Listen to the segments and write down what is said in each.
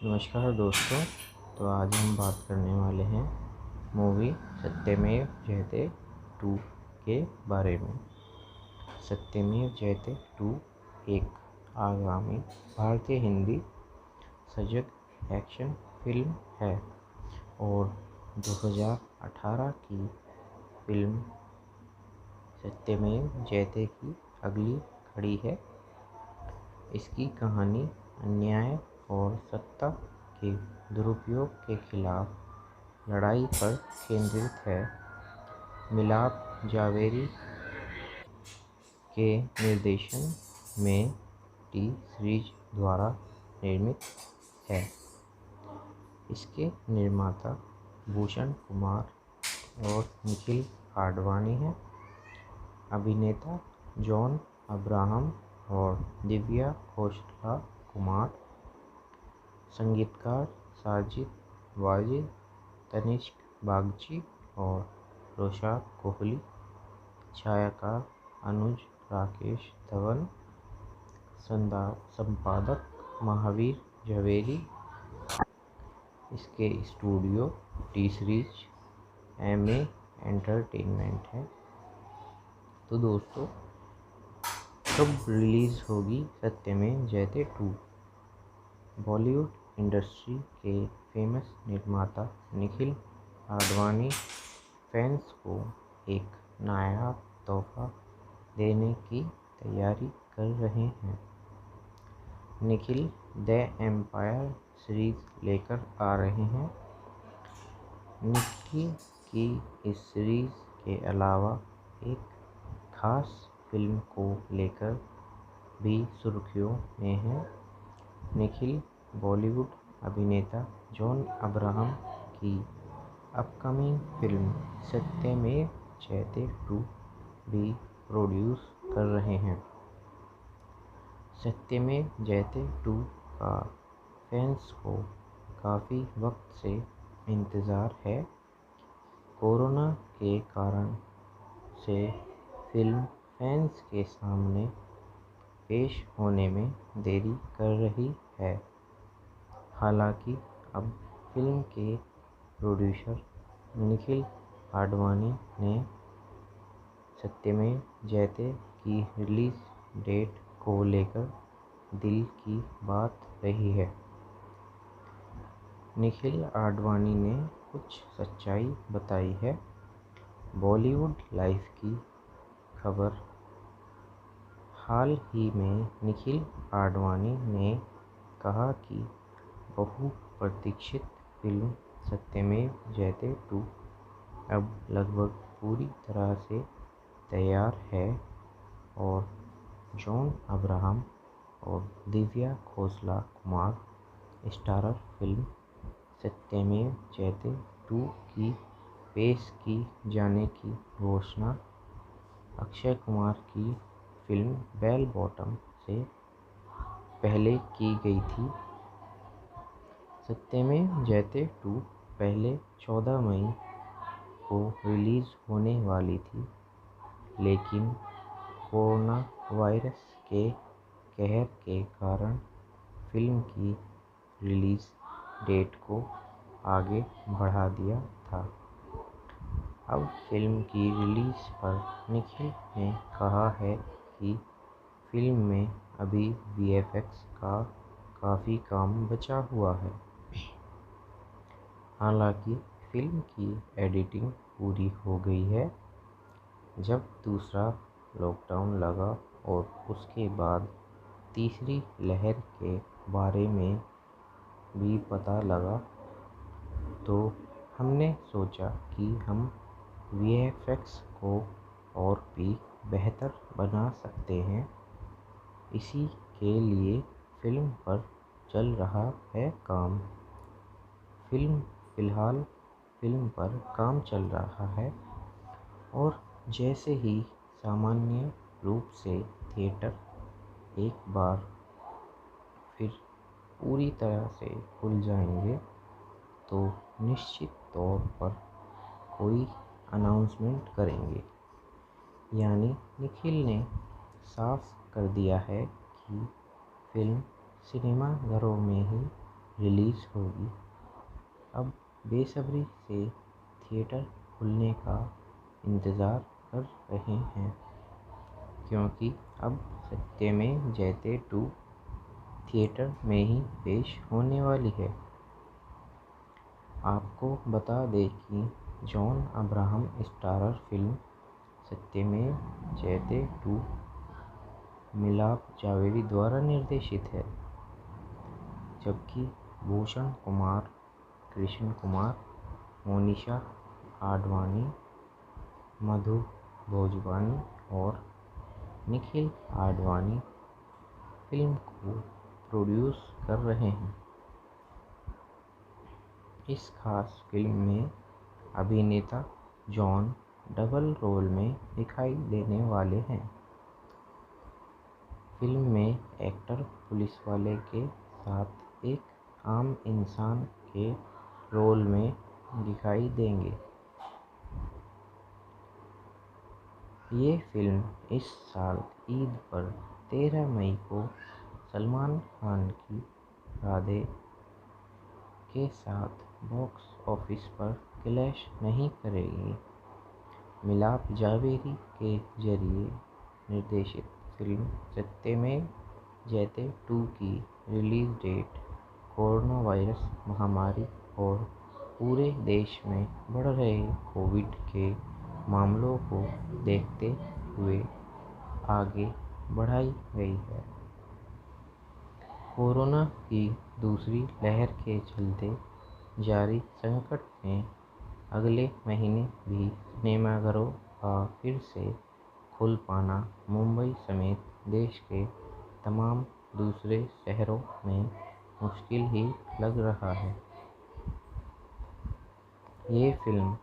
नमस्कार दोस्तों। तो आज हम बात करने वाले हैं मूवी सत्यमेव जयते 2 के बारे में। सत्यमेव जयते 2 एक आगामी भारतीय हिंदी सजग एक्शन फिल्म है और 2018 की फिल्म सत्यमेव जयते की अगली कड़ी है। इसकी कहानी अन्याय और सत्ता के दुरुपयोग के खिलाफ लड़ाई पर केंद्रित है। मिलाप जावेरी के निर्देशन में टी सीरीज द्वारा निर्मित है। इसके निर्माता भूषण कुमार और निखिल आडवाणी हैं। अभिनेता जॉन अब्राहम और दिव्या खोसला कुमार। संगीतकार साजिद वाजिद, तनिष्क बागची और रोशाद कोहली। छायाकार अनुज राकेश धवन। संपादक महावीर जवेरी। इसके studio T series MA entertainment है। तो दोस्तों, कब रिलीज़ होगी सत्यमेव जयते 2? बॉलीवुड इंडस्ट्री के फेमस निर्माता निखिल आडवाणी फैंस को एक नायाब तोहफा देने की तैयारी कर रहे हैं। निखिल द एम्पायर सीरीज लेकर आ रहे हैं। निखिल की इस सीरीज के अलावा एक खास फिल्म को लेकर भी सुर्खियों में है। निखिल बॉलीवुड अभिनेता जॉन अब्राहम की अपकमिंग फिल्म सत्यमेव जयते 2 भी प्रोड्यूस कर रहे हैं। सत्यमेव जयते 2 का फैंस को काफ़ी वक्त से इंतज़ार है। कोरोना के कारण से फिल्म फैंस के सामने पेश होने में देरी कर रही है। हालांकि अब फिल्म के प्रोड्यूसर निखिल आडवाणी ने सत्यमेव जयते की रिलीज डेट को लेकर दिल की बात कही है। निखिल आडवाणी ने कुछ सच्चाई बताई है। बॉलीवुड लाइफ की खबर। हाल ही में निखिल आडवाणी ने कहा कि बहुप्रतीक्षित फिल्म सत्यमेव जयते 2 अब लगभग पूरी तरह से तैयार है और जॉन अब्राहम और दिव्या खोसला कुमार स्टारर फिल्म सत्यमेव जयते 2 की पेश की जाने की घोषणा अक्षय कुमार की फिल्म बेल बॉटम से पहले की गई थी। सत्यमेव जयते 2 पहले 14 मई को रिलीज़ होने वाली थी, लेकिन कोरोना वायरस के कहर के कारण फिल्म की रिलीज़ डेट को आगे बढ़ा दिया था। अब फिल्म की रिलीज़ पर निखिल ने कहा है कि फिल्म में अभी वीएफएक्स का काफ़ी काम बचा हुआ है। हालांकि फिल्म की एडिटिंग पूरी हो गई है। जब दूसरा लॉकडाउन लगा और उसके बाद तीसरी लहर के बारे में भी पता लगा, तो हमने सोचा कि हम वीएफएक्स को और भी बेहतर बना सकते हैं। इसी के लिए फिल्म पर चल रहा है काम। फिलहाल फिल्म पर काम चल रहा है और जैसे ही सामान्य रूप से थिएटर एक बार फिर पूरी तरह से खुल जाएंगे, तो निश्चित तौर पर कोई अनाउंसमेंट करेंगे। यानी निखिल ने साफ कर दिया है कि फिल्म सिनेमाघरों में ही रिलीज़ होगी। अब बेसब्री से थिएटर खुलने का इंतज़ार कर रहे हैं, क्योंकि अब सत्यमेव जयते 2 थिएटर में ही पेश होने वाली है। आपको बता दें कि जॉन अब्राहम स्टारर फिल्म सत्यमेव जयते 2 मिलाप जावेरी द्वारा निर्देशित है, जबकि भूषण कुमार, कृष्ण कुमार, मोनिशा आडवाणी, मधु भोजवानी और निखिल आडवाणी फिल्म को प्रोड्यूस कर रहे हैं। इस खास फिल्म में अभिनेता जॉन डबल रोल में दिखाई देने वाले हैं। फिल्म में एक्टर पुलिस वाले के साथ एक आम इंसान के रोल में दिखाई देंगे। ये फिल्म इस साल ईद पर 13 मई को सलमान खान की राधे के साथ बॉक्स ऑफिस पर क्लैश नहीं करेगी। मिलाप जावेरी के जरिए निर्देशित फिल्म सत्यमेव जयते 2 की रिलीज डेट कोरोना वायरस महामारी और पूरे देश में बढ़ रहे कोविड के मामलों को देखते हुए आगे बढ़ाई गई है। कोरोना की दूसरी लहर के चलते जारी संकट में अगले महीने भी सिनेमाघरों का फिर से खुल पाना मुंबई समेत देश के तमाम दूसरे शहरों में मुश्किल ही लग रहा है। ये फिल्म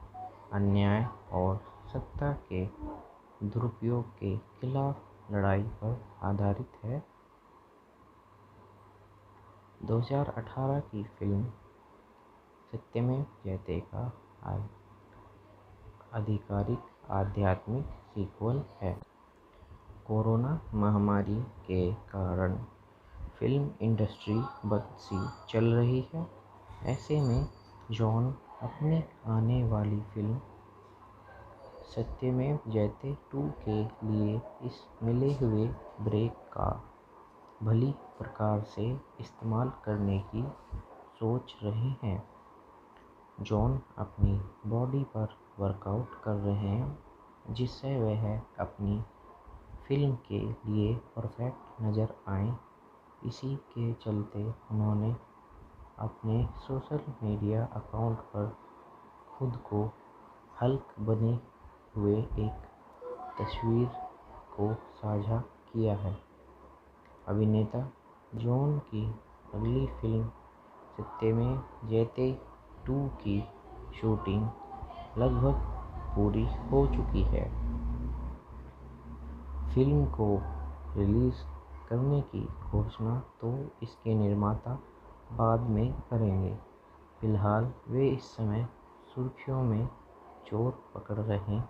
अन्याय और सत्ता के दुरुपयोग के खिलाफ लड़ाई पर आधारित है। 2018 की फिल्म सत्यमेव जयते का आधिकारिक आध्यात्मिक सीक्वल है। कोरोना महामारी के कारण फिल्म इंडस्ट्री बंद सी चल रही है। ऐसे में जॉन अपनी आने वाली फिल्म सत्यमेव जयते 2 के लिए इस मिले हुए ब्रेक का भली प्रकार से इस्तेमाल करने की सोच रहे हैं। जॉन अपनी बॉडी पर वर्कआउट कर रहे हैं, जिससे वह अपनी फिल्म के लिए परफेक्ट नज़र आएं। इसी के चलते उन्होंने अपने सोशल मीडिया अकाउंट पर खुद को हल्क बने हुए एक तस्वीर को साझा किया है। अभिनेता जॉन की अगली फिल्म सत्यमेव जयते 2 की शूटिंग लगभग पूरी हो चुकी है। फिल्म को रिलीज़ करने की घोषणा तो इसके निर्माता बाद में करेंगे। फिलहाल वे इस समय सुर्खियों में जोर पकड़ रहे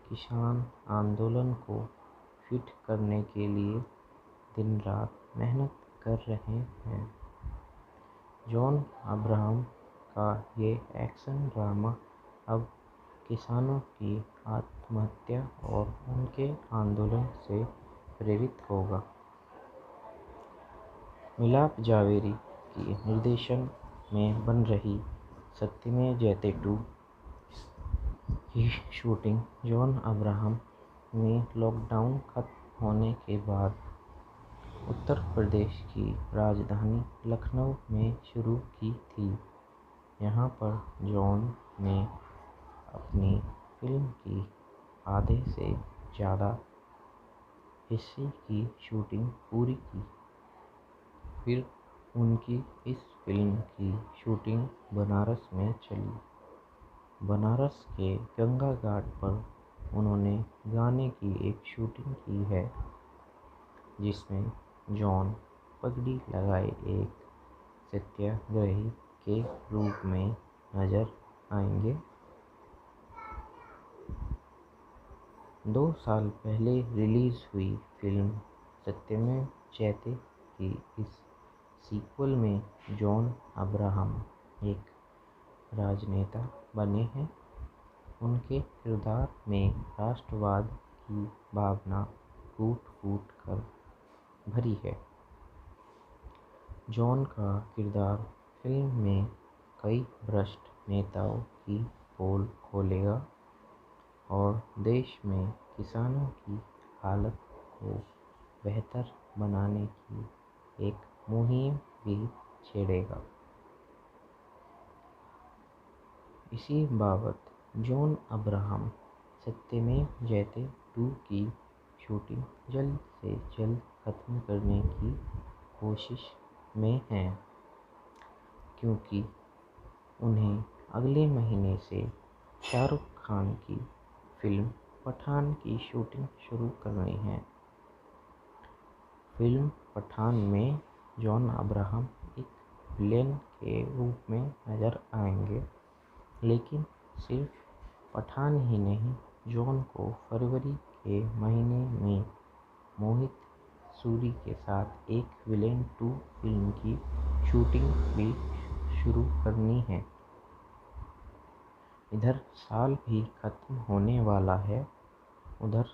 किसान आंदोलन को फिट करने के लिए दिन रात मेहनत कर रहे हैं। जॉन अब्राहम का ये एक्शन ड्रामा अब किसानों की आत्महत्या और उनके आंदोलन से प्रेरित होगा। मिलाप जावेरी की निर्देशन में बन रही सत्यमेव जयते 2 की शूटिंग जॉन अब्राहम ने लॉकडाउन खत्म होने के बाद उत्तर प्रदेश की राजधानी लखनऊ में शुरू की थी। यहाँ पर जॉन ने अपनी फिल्म की आधे से ज़्यादा हिस्से की शूटिंग पूरी की। फिर उनकी इस फिल्म की शूटिंग बनारस में चली। बनारस के गंगा घाट पर उन्होंने गाने की एक शूटिंग की है, जिसमें जॉन पगड़ी लगाए एक सत्याग्रही के रूप में नजर आएंगे। 2 साल पहले रिलीज़ हुई फिल्म सत्यमेव जयते की इस सीक्वल में जॉन अब्राहम एक राजनेता बने हैं। उनके किरदार में राष्ट्रवाद की भावना कूट-कूट कर भरी है। जॉन का किरदार फिल्म में कई भ्रष्ट नेताओं की पोल खोलेगा और देश में किसानों की हालत को बेहतर बनाने की एक मुहिम भी छेड़ेगा। इसी बाबत जॉन अब्राहम सत्यमेव जयते 2 की शूटिंग जल्द से जल्द खत्म करने की कोशिश में हैं, क्योंकि उन्हें अगले महीने से शाहरुख खान की फिल्म पठान की शूटिंग शुरू करनी है। फिल्म पठान में जॉन अब्राहम एक विलेन के रूप में नजर आएंगे, लेकिन सिर्फ पठान ही नहीं, जॉन को फरवरी के महीने में मोहित सूरी के साथ एक विलेन 2 फिल्म की शूटिंग भी शुरू करनी है। इधर साल भी खत्म होने वाला है, उधर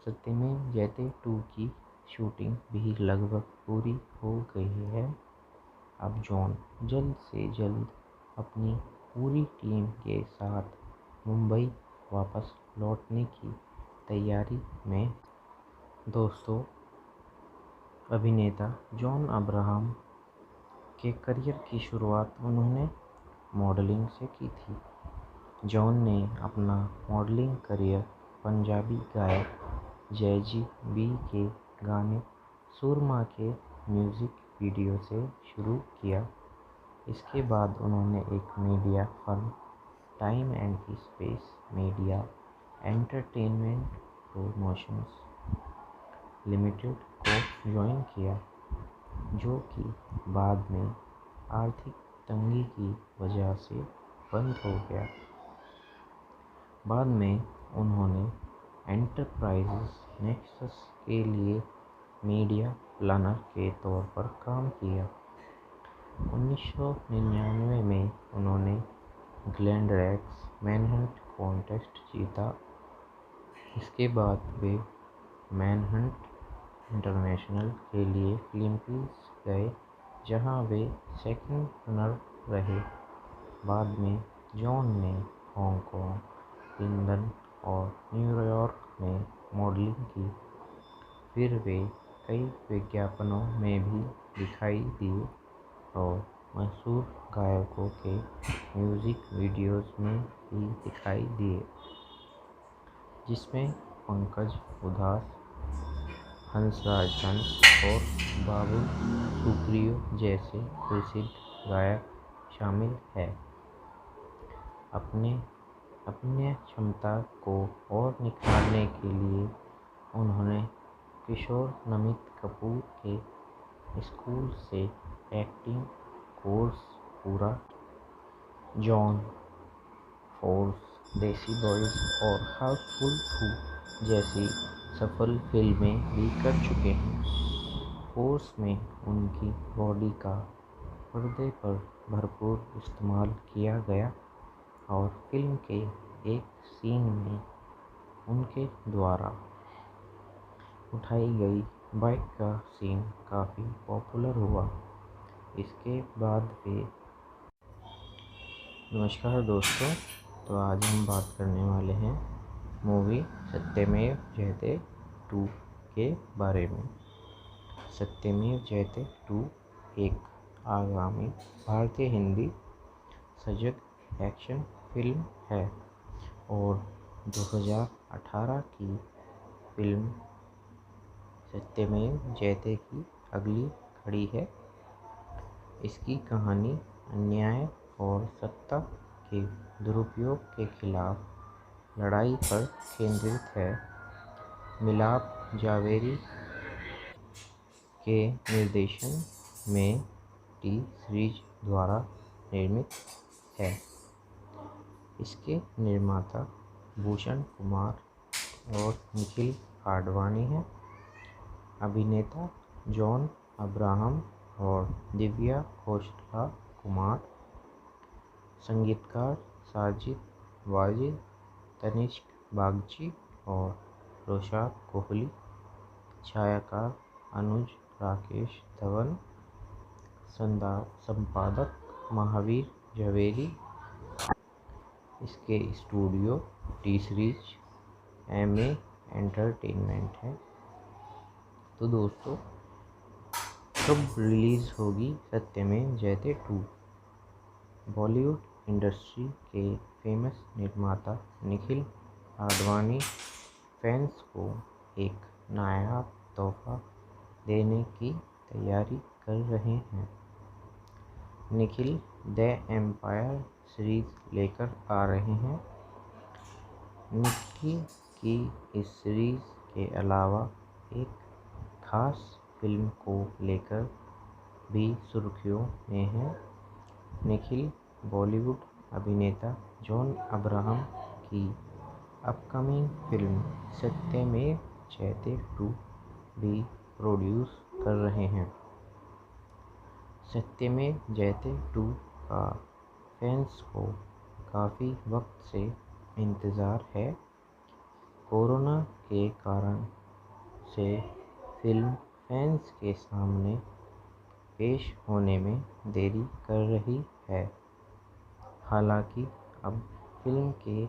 सत्यमेव जयते 2 की शूटिंग भी लगभग पूरी हो गई है। अब जॉन जल्द से जल्द अपनी पूरी टीम के साथ मुंबई वापस लौटने की तैयारी में। दोस्तों, अभिनेता जॉन अब्राहम के करियर की शुरुआत उन्होंने मॉडलिंग से की थी। जॉन ने अपना मॉडलिंग करियर पंजाबी गायक जैज़ी बी के गाने सुरमा के म्यूज़िक वीडियो से शुरू किया। इसके बाद उन्होंने एक media firm time and space media entertainment promotions limited को ज्वाइन किया, जो कि बाद में आर्थिक तंगी की वजह से बंद हो गया। बाद में उन्होंने एंटरप्राइजेस नेक्सस के लिए मीडिया प्लानर के तौर पर काम किया। 1999 में उन्होंने ग्लैडरैक्स मैनहंट कॉन्टेस्ट जीता। इसके बाद वे मैनहंट इंटरनेशनल के लिए फिलीपींस गए, जहां वे सेकंड रनर रहे। बाद में जॉन ने हांगकांग, लंदन और न्यूयॉर्क में मॉडलिंग की। फिर वे कई विज्ञापनों में भी दिखाई दिए और मशहूर गायकों के म्यूज़िक वीडियोज़ में भी दिखाई दिए, जिसमें पंकज उधास, हंसराज हंस और बाबुल सुप्रियो जैसे प्रसिद्ध गायक शामिल हैं। अपने क्षमता को और निखारने के लिए उन्होंने किशोर नमित कपूर के स्कूल से एक्टिंग कोर्स पूरा। जॉन फोर्स, देसी बॉयज और हाउसफुल 2 जैसी सफल फिल्में भी कर चुके हैं। फोर्स में उनकी बॉडी का पर्दे पर भरपूर इस्तेमाल किया गया और फिल्म के एक सीन में उनके द्वारा उठाई गई बाइक का सीन काफ़ी पॉपुलर हुआ। इसके बाद वे नमस्कार दोस्तों, तो आज हम बात करने वाले हैं मूवी सत्यमेव जयते 2 के बारे में। सत्यमेव जयते 2 एक आगामी भारतीय हिंदी सजग एक्शन फिल्म है और 2018 की फिल्म सत्यमेव जयते की अगली कड़ी है। इसकी कहानी अन्याय और सत्ता के दुरुपयोग के खिलाफ लड़ाई पर केंद्रित है। मिलाप जावेरी के निर्देशन में टी सीरीज द्वारा निर्मित है। इसके निर्माता भूषण कुमार और निखिल आडवाणी हैं। अभिनेता जॉन अब्राहम और दिव्या खोसला कुमार, संगीतकार साजिद वाजिद, तनिष्क बागची और रोशाद कोहली, छायाकार अनुज राकेश धवन, संपादक महावीर झवेरी। इसके studio T series MA entertainment है। तो दोस्तों, कब रिलीज़ होगी सत्यमेव जयते 2? बॉलीवुड इंडस्ट्री के फेमस निर्माता निखिल आडवाणी फैंस को एक नायाब तोहफा देने की तैयारी कर रहे हैं। निखिल द एम्पायर सीरीज लेकर आ रहे हैं। निखिल की इस सीरीज के अलावा एक खास फिल्म को लेकर भी सुर्खियों में है। निखिल बॉलीवुड अभिनेता जॉन अब्राहम की अपकमिंग फिल्म सत्यमेव जयते 2 भी प्रोड्यूस कर रहे हैं। सत्यमेव जयते 2 का फैंस को काफ़ी वक्त से इंतज़ार है। कोरोना के कारण से फिल्म फैंस के सामने पेश होने में देरी कर रही है। हालांकि अब फिल्म के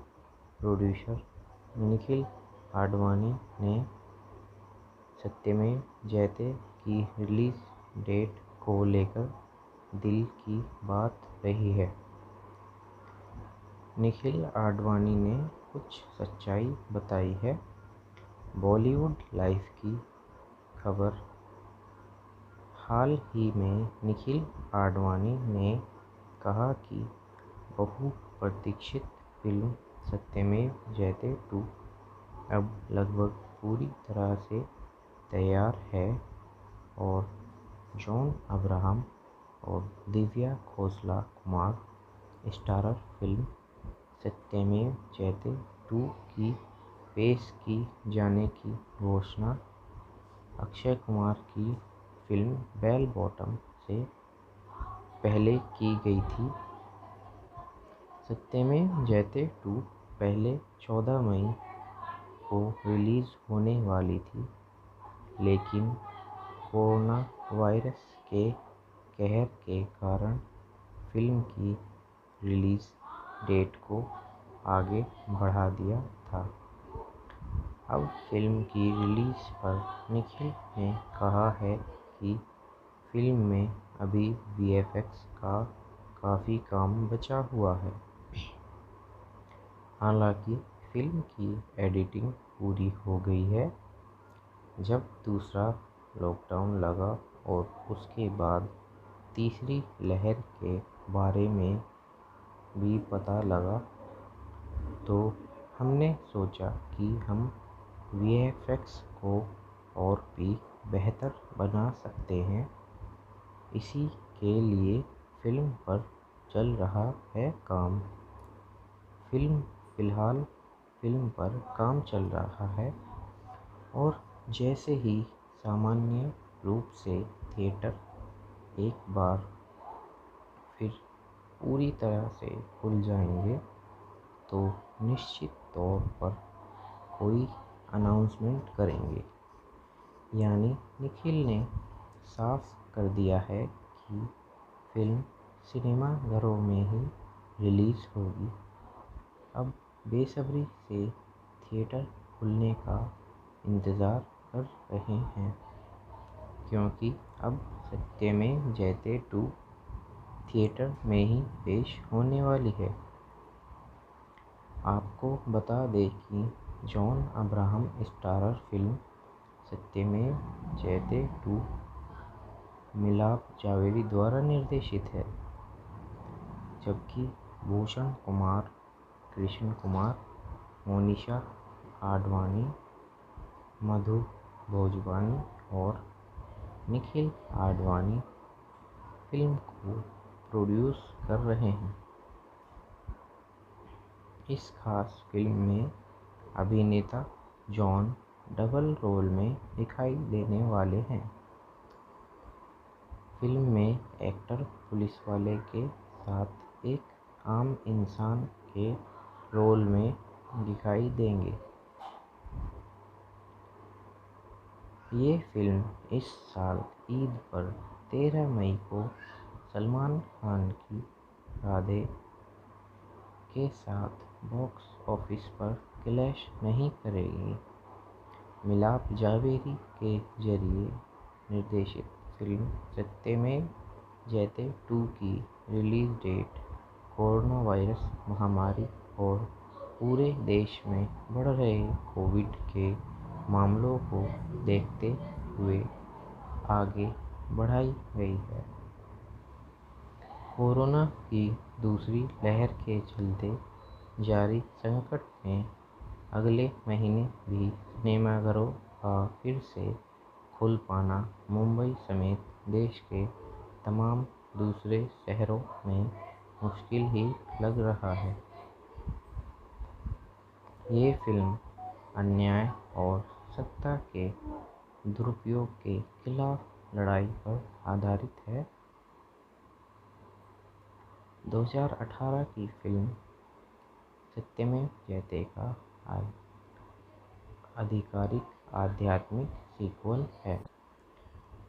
प्रोड्यूसर निखिल आडवाणी ने सत्यमेव जयते की रिलीज डेट को लेकर दिल की बात रही है। निखिल आडवाणी ने कुछ सच्चाई बताई है। बॉलीवुड लाइफ की खबर। हाल ही में निखिल आडवाणी ने कहा कि बहुप्रतीक्षित फिल्म सत्यमेव जयते 2 अब लगभग पूरी तरह से तैयार है और जॉन अब्राहम और दिव्या खोसला कुमार स्टारर फिल्म सत्यमेव जयते 2 की पेश की जाने की घोषणा अक्षय कुमार की फिल्म बेल बॉटम से पहले की गई थी। सत्यमेव जयते 2 पहले 14 मई को रिलीज़ होने वाली थी, लेकिन कोरोना वायरस के कहर के कारण फिल्म की रिलीज़ डेट को आगे बढ़ा दिया था। अब फिल्म की रिलीज़ पर निखिल ने कहा है कि फिल्म में अभी वीएफएक्स का काफ़ी काम बचा हुआ है। हालांकि फिल्म की एडिटिंग पूरी हो गई है। जब दूसरा लॉकडाउन लगा और उसके बाद तीसरी लहर के बारे में भी पता लगा, तो हमने सोचा कि हम वीएफएक्स को और भी बेहतर बना सकते हैं। इसी के लिए फिल्म पर चल रहा है काम। फिलहाल फिल्म पर काम चल रहा है और जैसे ही सामान्य रूप से थिएटर एक बार फिर पूरी तरह से खुल जाएंगे, तो निश्चित तौर पर कोई अनाउंसमेंट करेंगे। यानी निखिल ने साफ कर दिया है कि फिल्म सिनेमाघरों में ही रिलीज़ होगी। अब बेसब्री से थिएटर खुलने का इंतज़ार कर रहे हैं, क्योंकि अब सत्यमेव जयते 2 थिएटर में ही पेश होने वाली है। आपको बता दें कि जॉन अब्राहम स्टारर फिल्म सत्यमेव जयते 2 मिलाप जावेरी द्वारा निर्देशित है, जबकि भूषण कुमार, कृष्ण कुमार, मोनिशा आडवाणी, मधु भोजवानी और निखिल आडवाणी फिल्म को प्रोड्यूस कर रहे हैं। इस खास फिल्म में अभिनेता जॉन डबल रोल में दिखाई देने वाले हैं। फिल्म में एक्टर पुलिस वाले के साथ एक आम इंसान के रोल में दिखाई देंगे। ये फिल्म इस साल ईद पर 13 मई को सलमान खान की राधे के साथ बॉक्स ऑफिस पर क्लैश नहीं करेगी। मिलाप जावेरी के जरिए निर्देशित फिल्म सत्यमेव जयते 2 की रिलीज डेट कोरोना वायरस महामारी और पूरे देश में बढ़ रहे कोविड के मामलों को देखते हुए आगे बढ़ाई गई है। कोरोना की दूसरी लहर के चलते जारी संकट में अगले महीने भी सिनेमाघरों का फिर से खुल पाना मुंबई समेत देश के तमाम दूसरे शहरों में मुश्किल ही लग रहा है। ये फिल्म अन्याय और सत्ता के दुरुपयोग के खिलाफ लड़ाई पर आधारित है। 2018 की फिल्म सत्यमेव जयते का आधिकारिक आध्यात्मिक सीक्वल है।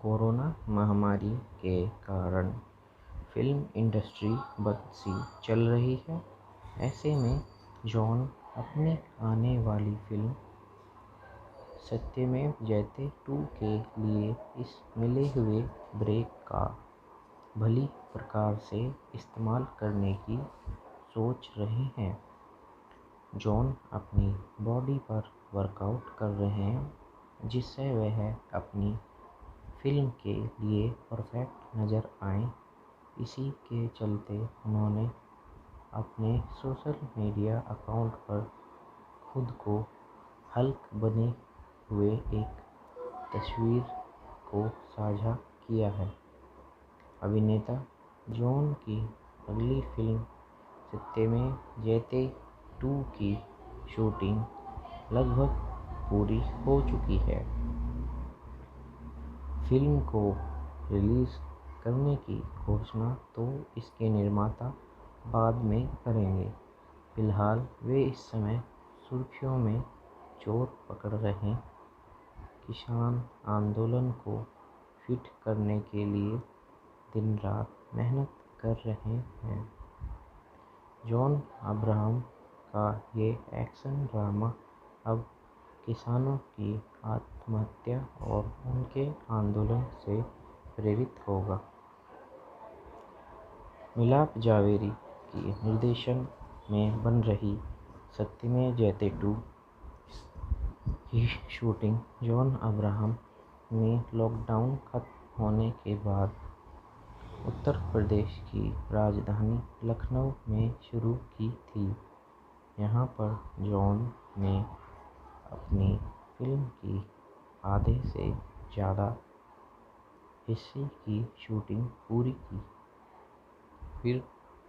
कोरोना महामारी के कारण फिल्म इंडस्ट्री बंद सी चल रही है। ऐसे में जॉन अपनी आने वाली फिल्म सत्यमेव जयते 2 के लिए इस मिले हुए ब्रेक का भली प्रकार से इस्तेमाल करने की सोच रहे हैं। जॉन अपनी बॉडी पर वर्कआउट कर रहे हैं जिससे वह अपनी फिल्म के लिए परफेक्ट नज़र आए। इसी के चलते उन्होंने अपने सोशल मीडिया अकाउंट पर खुद को हल्क बने हुए एक तस्वीर को साझा किया है। अभिनेता जॉन की अगली फिल्म सत्यमेव जयते 2 की शूटिंग लगभग पूरी हो चुकी है। फिल्म को रिलीज करने की घोषणा तो इसके निर्माता बाद में करेंगे। फिलहाल वे इस समय सुर्खियों में जोर पकड़ रहे किसान आंदोलन को फिट करने के लिए दिन रात मेहनत कर रहे हैं। जॉन अब्राहम का ये एक्शन ड्रामा अब किसानों की आत्महत्या और उनके आंदोलन से प्रेरित होगा। मिलाप जावेरी की निर्देशन में बन रही सत्यमेव जयते 2 की शूटिंग जॉन अब्राहम ने लॉकडाउन खत्म होने के बाद उत्तर प्रदेश की राजधानी लखनऊ में शुरू की थी। यहाँ पर जॉन ने अपनी फिल्म की आधे से ज़्यादा हिस्से की शूटिंग पूरी की। फिर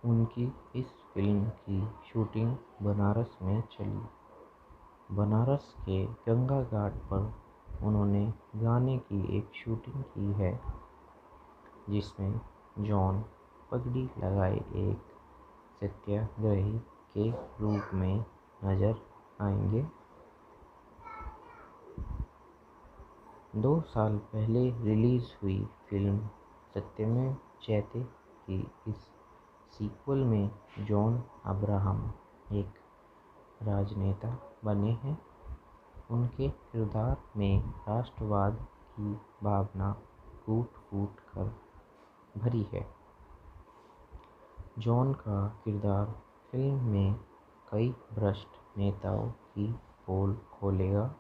उनकी इस फिल्म की शूटिंग बनारस में चली। बनारस के गंगा घाट पर उन्होंने गाने की एक शूटिंग की है जिसमें जॉन पगड़ी लगाए एक सत्याग्रही के रूप में नजर आएंगे। 2 साल पहले रिलीज हुई फिल्म सत्यमेव जयते की इस सीक्वल में जॉन अब्राहम एक राजनेता बने हैं। उनके किरदार में राष्ट्रवाद की भावना कूट-कूट कर भरी है। जॉन का किरदार फिल्म में कई भ्रष्ट नेताओं की पोल खोलेगा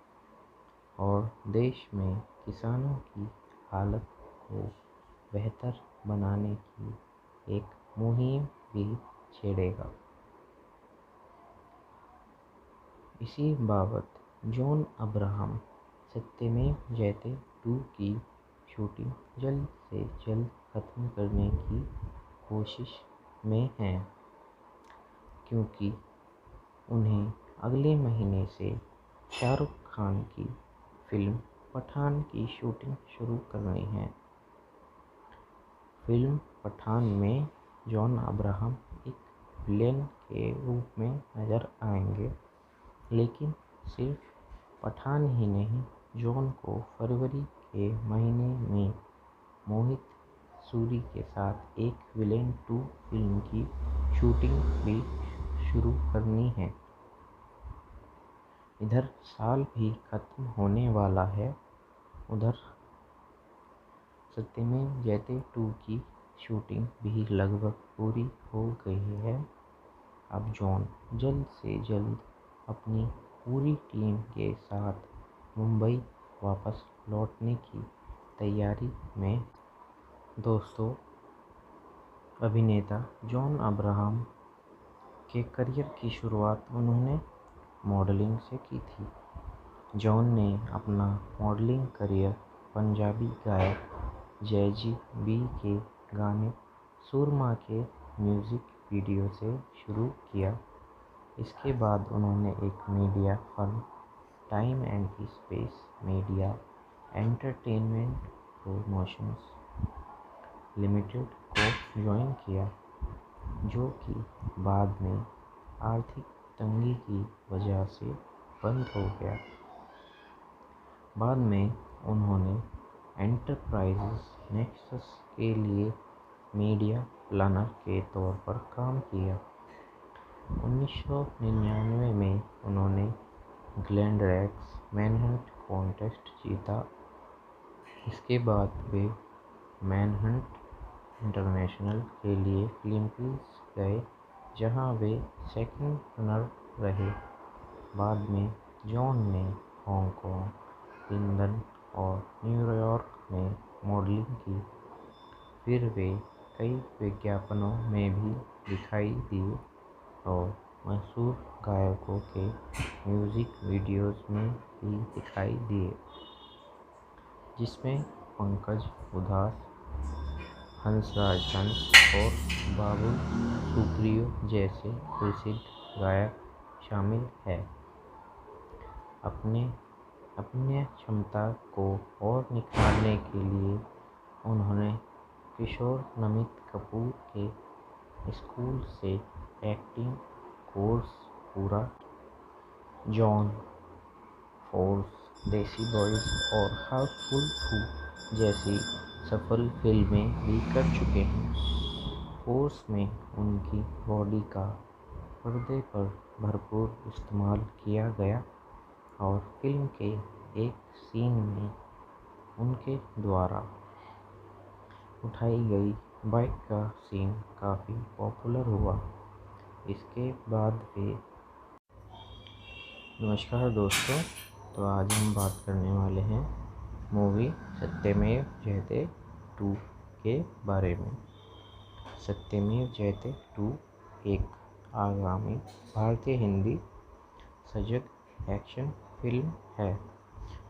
और देश में किसानों की हालत को बेहतर बनाने की एक मुहिम भी छेड़ेगा। इसी बाबत जॉन अब्राहम सत्यमेव जयते 2 की शूटिंग जल्द से जल्द खत्म करने की कोशिश में हैं क्योंकि उन्हें अगले महीने से शाहरुख खान की फिल्म पठान की शूटिंग शुरू करनी है। फिल्म पठान में जॉन अब्राहम एक विलेन के रूप में नजर आएंगे, लेकिन सिर्फ पठान ही नहीं, जॉन को फरवरी के महीने में मोहित सूरी के साथ एक विलेन 2 फिल्म की शूटिंग भी शुरू करनी है। इधर साल भी खत्म होने वाला है, उधर सत्यमेव जयते 2 की शूटिंग भी लगभग पूरी हो गई है। अब जॉन जल्द से जल्द अपनी पूरी टीम के साथ मुंबई वापस लौटने की तैयारी में। दोस्तों, अभिनेता जॉन अब्राहम के करियर की शुरुआत उन्होंने मॉडलिंग से की थी। जॉन ने अपना मॉडलिंग करियर पंजाबी गायक जैज़ी बी के गाने सुरमा के म्यूज़िक वीडियो से शुरू किया। इसके बाद उन्होंने एक media firm time and space media entertainment promotions limited को ज्वाइन किया, जो कि बाद में आर्थिक तंगी की वजह से बंद हो गया। बाद में उन्होंने एंटरप्राइजेस नेक्सस के लिए मीडिया प्लानर के तौर पर काम किया। 1999 में उन्होंने ग्लैमरगस मैनहंट कॉन्टेस्ट जीता। इसके बाद वे मैनहंट इंटरनेशनल के लिए फिलीपींस गए, जहां वे सेकंड रनर रहे। बाद में जॉन ने हांगकांग, लंदन और न्यूयॉर्क में मॉडलिंग की। फिर वे कई विज्ञापनों में भी दिखाई दिए और मशहूर गायकों के म्यूज़िक वीडियोज़ में भी दिखाई दिए, जिसमें पंकज उधास, हंसराज हंस और बाबुल सुप्रियो जैसे प्रसिद्ध गायक शामिल हैं। अपने क्षमता को और निखारने के लिए उन्होंने किशोर नमित कपूर के स्कूल से एक्टिंग कोर्स पूरा। जॉन फोर्स, देसी बॉयज और हाउसफुल 2 जैसी सफल फिल्में भी कर चुके हैं। फोर्स में उनकी बॉडी का पर्दे पर भरपूर इस्तेमाल किया गया और फिल्म के एक सीन में उनके द्वारा उठाई गई बाइक का सीन काफ़ी पॉपुलर हुआ। इसके बाद वे नमस्कार दोस्तों, तो आज हम बात करने वाले हैं मूवी सत्यमेव जयते 2 के बारे में। सत्यमेव जयते 2 एक आगामी भारतीय हिंदी सजग एक्शन फिल्म है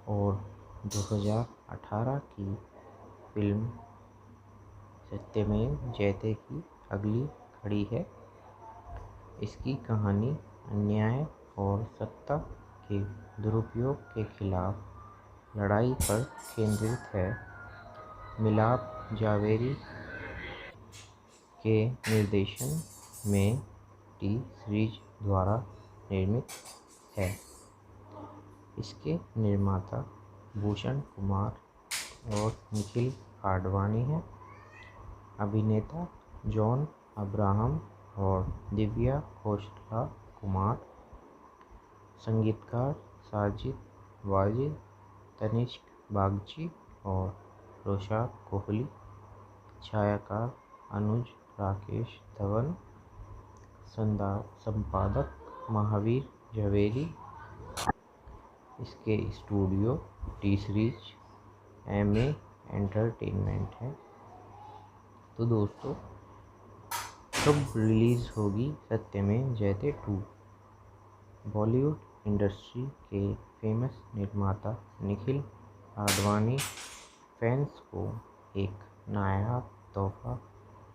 और 2018 की फिल्म सत्यमेव जयते की अगली कड़ी है। इसकी कहानी अन्याय और सत्ता के दुरुपयोग के खिलाफ लड़ाई पर केंद्रित है। मिलाप जावेरी के निर्देशन में टी सीरीज द्वारा निर्मित है। इसके निर्माता भूषण कुमार और निखिल आडवाणी हैं। अभिनेता जॉन अब्राहम और दिव्या खोसला कुमार। संगीतकार साजिद वाजिद, तनिष्क बागची और रोशाद कोहली। छायाकार अनुज राकेश धवन। संपादक महावीर जवेरी। इसके studio T series MA entertainment है। तो दोस्तों, कब रिलीज़ होगी सत्यमेव जयते 2? बॉलीवुड इंडस्ट्री के फेमस निर्माता निखिल आडवाणी फैंस को एक नायाब तोहफा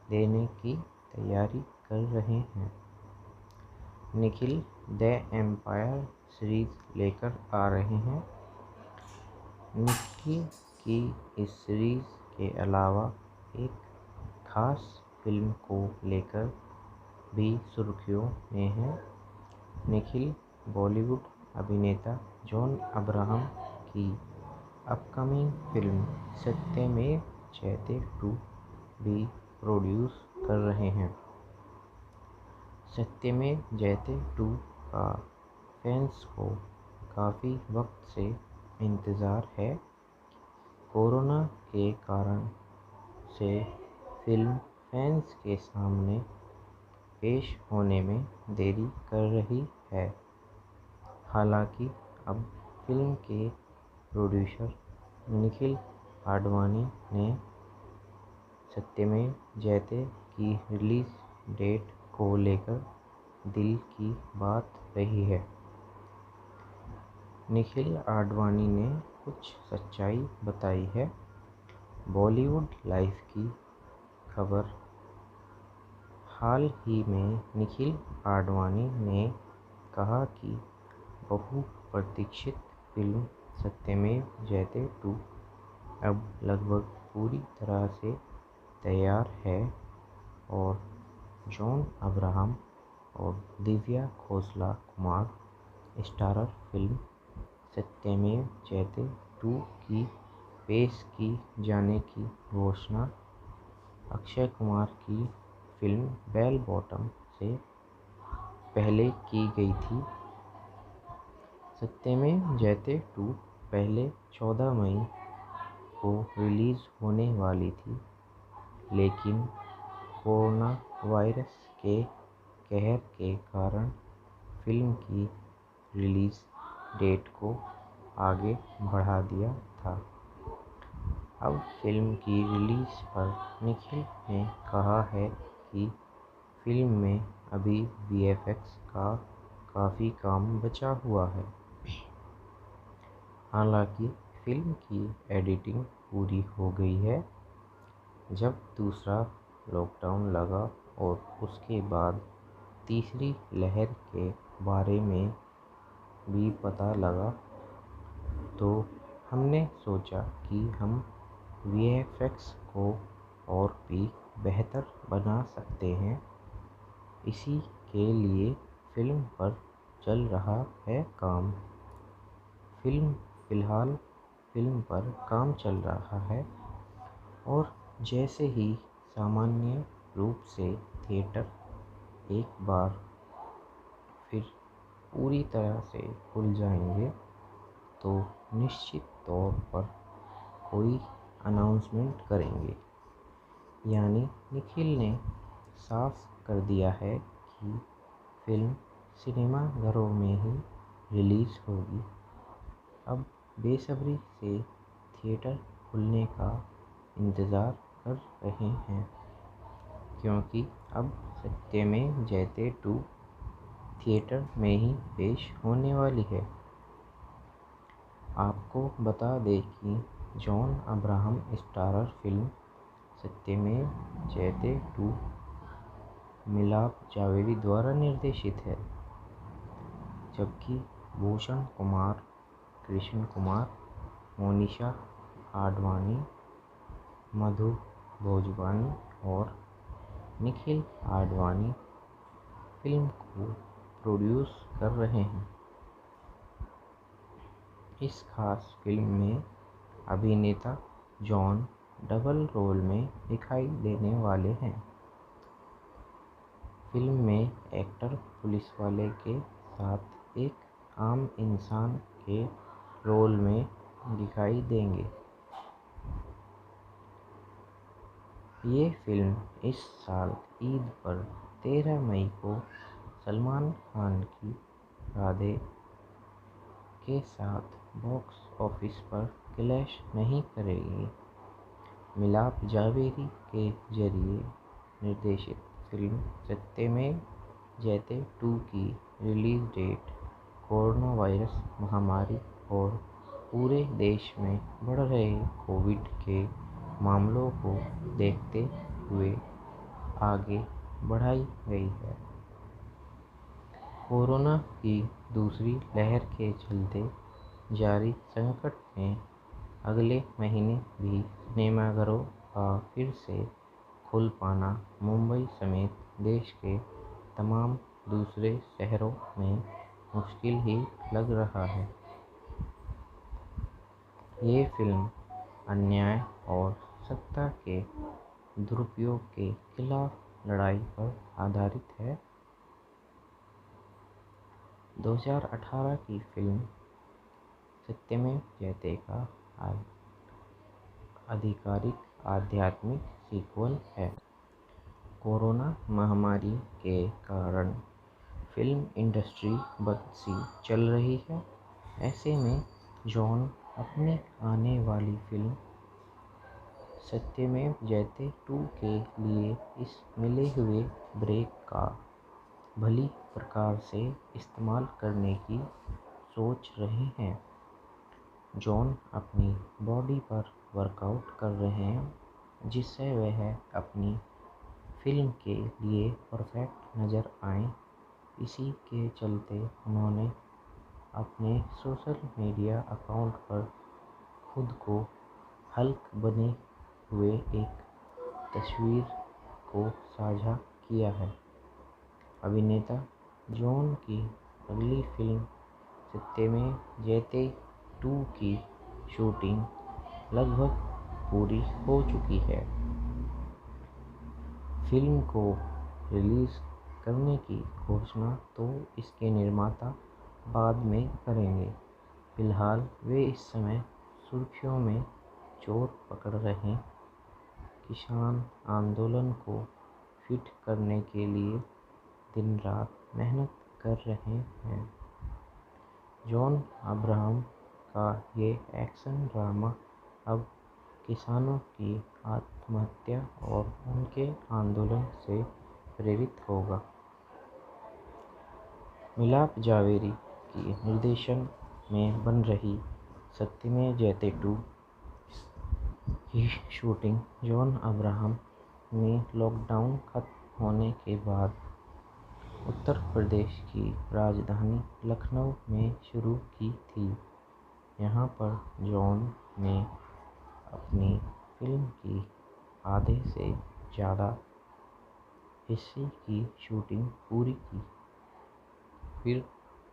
देने की तैयारी कर रहे हैं। निखिल द एम्पायर सीरीज लेकर आ रहे हैं। निखिल की इस सीरीज के अलावा एक खास फिल्म को लेकर भी सुर्खियों में है। निखिल बॉलीवुड अभिनेता जॉन अब्राहम की अपकमिंग फिल्म सत्यमेव जयते 2 भी प्रोड्यूस कर रहे हैं। सत्यमेव जयते 2 का फैंस को काफ़ी वक्त से इंतज़ार है। कोरोना के कारण से फिल्म फैंस के सामने पेश होने में देरी कर रही है। हालांकि अब फिल्म के प्रोड्यूसर निखिल आडवाणी ने सत्यमेव जयते की रिलीज डेट को लेकर दिल की बात रही है। निखिल आडवाणी ने कुछ सच्चाई बताई है। बॉलीवुड लाइफ की खबर। हाल ही में निखिल आडवाणी ने कहा कि बहुप्रतीक्षित फिल्म सत्यमेव जयते 2 अब लगभग पूरी तरह से तैयार है और जॉन अब्राहम और दिव्या खोसला कुमार स्टारर फिल्म सत्यमेव जयते 2 की पेश की जाने की घोषणा अक्षय कुमार की फिल्म बेल बॉटम से पहले की गई थी। सत्यमेव जयते 2 पहले 14 मई को रिलीज़ होने वाली थी, लेकिन कोरोना वायरस के कहर के कारण फिल्म की रिलीज़ डेट को आगे बढ़ा दिया था। अब फिल्म की रिलीज़ पर निखिल ने कहा है कि फिल्म में अभी वीएफएक्स का काफ़ी काम बचा हुआ है। हालांकि फिल्म की एडिटिंग पूरी हो गई है। जब दूसरा लॉकडाउन लगा और उसके बाद तीसरी लहर के बारे में भी पता लगा, तो हमने सोचा कि हम वीएफएक्स को और भी बेहतर बना सकते हैं। इसी के लिए फिल्म पर चल रहा है काम। फिलहाल फिल्म पर काम चल रहा है और जैसे ही सामान्य रूप से थिएटर एक बार फिर पूरी तरह से खुल जाएंगे, तो निश्चित तौर पर कोई अनाउंसमेंट करेंगे। यानी निखिल ने साफ कर दिया है कि फिल्म सिनेमाघरों में ही रिलीज़ होगी। अब बेसब्री से थिएटर खुलने का इंतज़ार कर रहे हैं, क्योंकि अब सत्यमेव जयते 2 थिएटर में ही पेश होने वाली है। आपको बता दें कि जॉन अब्राहम स्टारर फिल्म सत्यमेव जयते 2 मिलाप जावेरी द्वारा निर्देशित है, जबकि भूषण कुमार, कृष्ण कुमार, मोनिशा आडवाणी, मधु भोजवानी और निखिल आडवाणी फिल्म को प्रोड्यूस कर रहे हैं। इस खास फिल्म में अभिनेता जॉन डबल रोल में दिखाई देने वाले हैं। फिल्म में एक्टर पुलिस वाले के साथ एक आम इंसान के रोल में दिखाई देंगे। ये फिल्म इस साल ईद पर 13 मई को सलमान खान की राधे के साथ बॉक्स ऑफिस पर क्लैश नहीं करेगी। मिलाप जावेरी के जरिए निर्देशित फिल्म सत्यमेव जयते 2 की रिलीज डेट कोरोना वायरस महामारी और पूरे देश में बढ़ रहे कोविड के मामलों को देखते हुए आगे बढ़ाई गई है। कोरोना की दूसरी लहर के चलते जारी संकट में अगले महीने भी सिनेमाघरों का फिर से खुल पाना मुंबई समेत देश के तमाम दूसरे शहरों में मुश्किल ही लग रहा है। ये फिल्म अन्याय और सत्ता के दुरुपयोग के खिलाफ लड़ाई पर आधारित है। 2018 की फिल्म सत्यमेव जयते का आधिकारिक आध्यात्मिक सीक्वल है। कोरोना महामारी के कारण फिल्म इंडस्ट्री बंद सी चल रही है। ऐसे में जॉन अपनी आने वाली फिल्म सत्यमेव जयते 2 के लिए इस मिले हुए ब्रेक का भली प्रकार से इस्तेमाल करने की सोच रहे हैं। जॉन अपनी बॉडी पर वर्कआउट कर रहे हैं जिससे वह अपनी फिल्म के लिए परफेक्ट नज़र आएं। इसी के चलते उन्होंने अपने सोशल मीडिया अकाउंट पर खुद को हल्क बने हुए एक तस्वीर को साझा किया है। अभिनेता जॉन की अगली फिल्म सत्यमेव जयते 2 की शूटिंग लगभग पूरी हो चुकी है। फिल्म को रिलीज़ करने की घोषणा तो इसके निर्माता बाद में करेंगे। फिलहाल वे इस समय सुर्खियों में जोर पकड़ रहे किसान आंदोलन को फिट करने के लिए दिन रात मेहनत कर रहे हैं। जॉन अब्राहम का ये एक्शन ड्रामा अब किसानों की आत्महत्या और उनके आंदोलन से प्रेरित होगा। मिलाप जावेरी की निर्देशन में बन रही सत्यमेव जयते 2 की शूटिंग जॉन अब्राहम ने लॉकडाउन खत्म होने के बाद उत्तर प्रदेश की राजधानी लखनऊ में शुरू की थी। यहाँ पर जॉन ने अपनी फिल्म की आधे से ज़्यादा हिस्से की शूटिंग पूरी की। फिर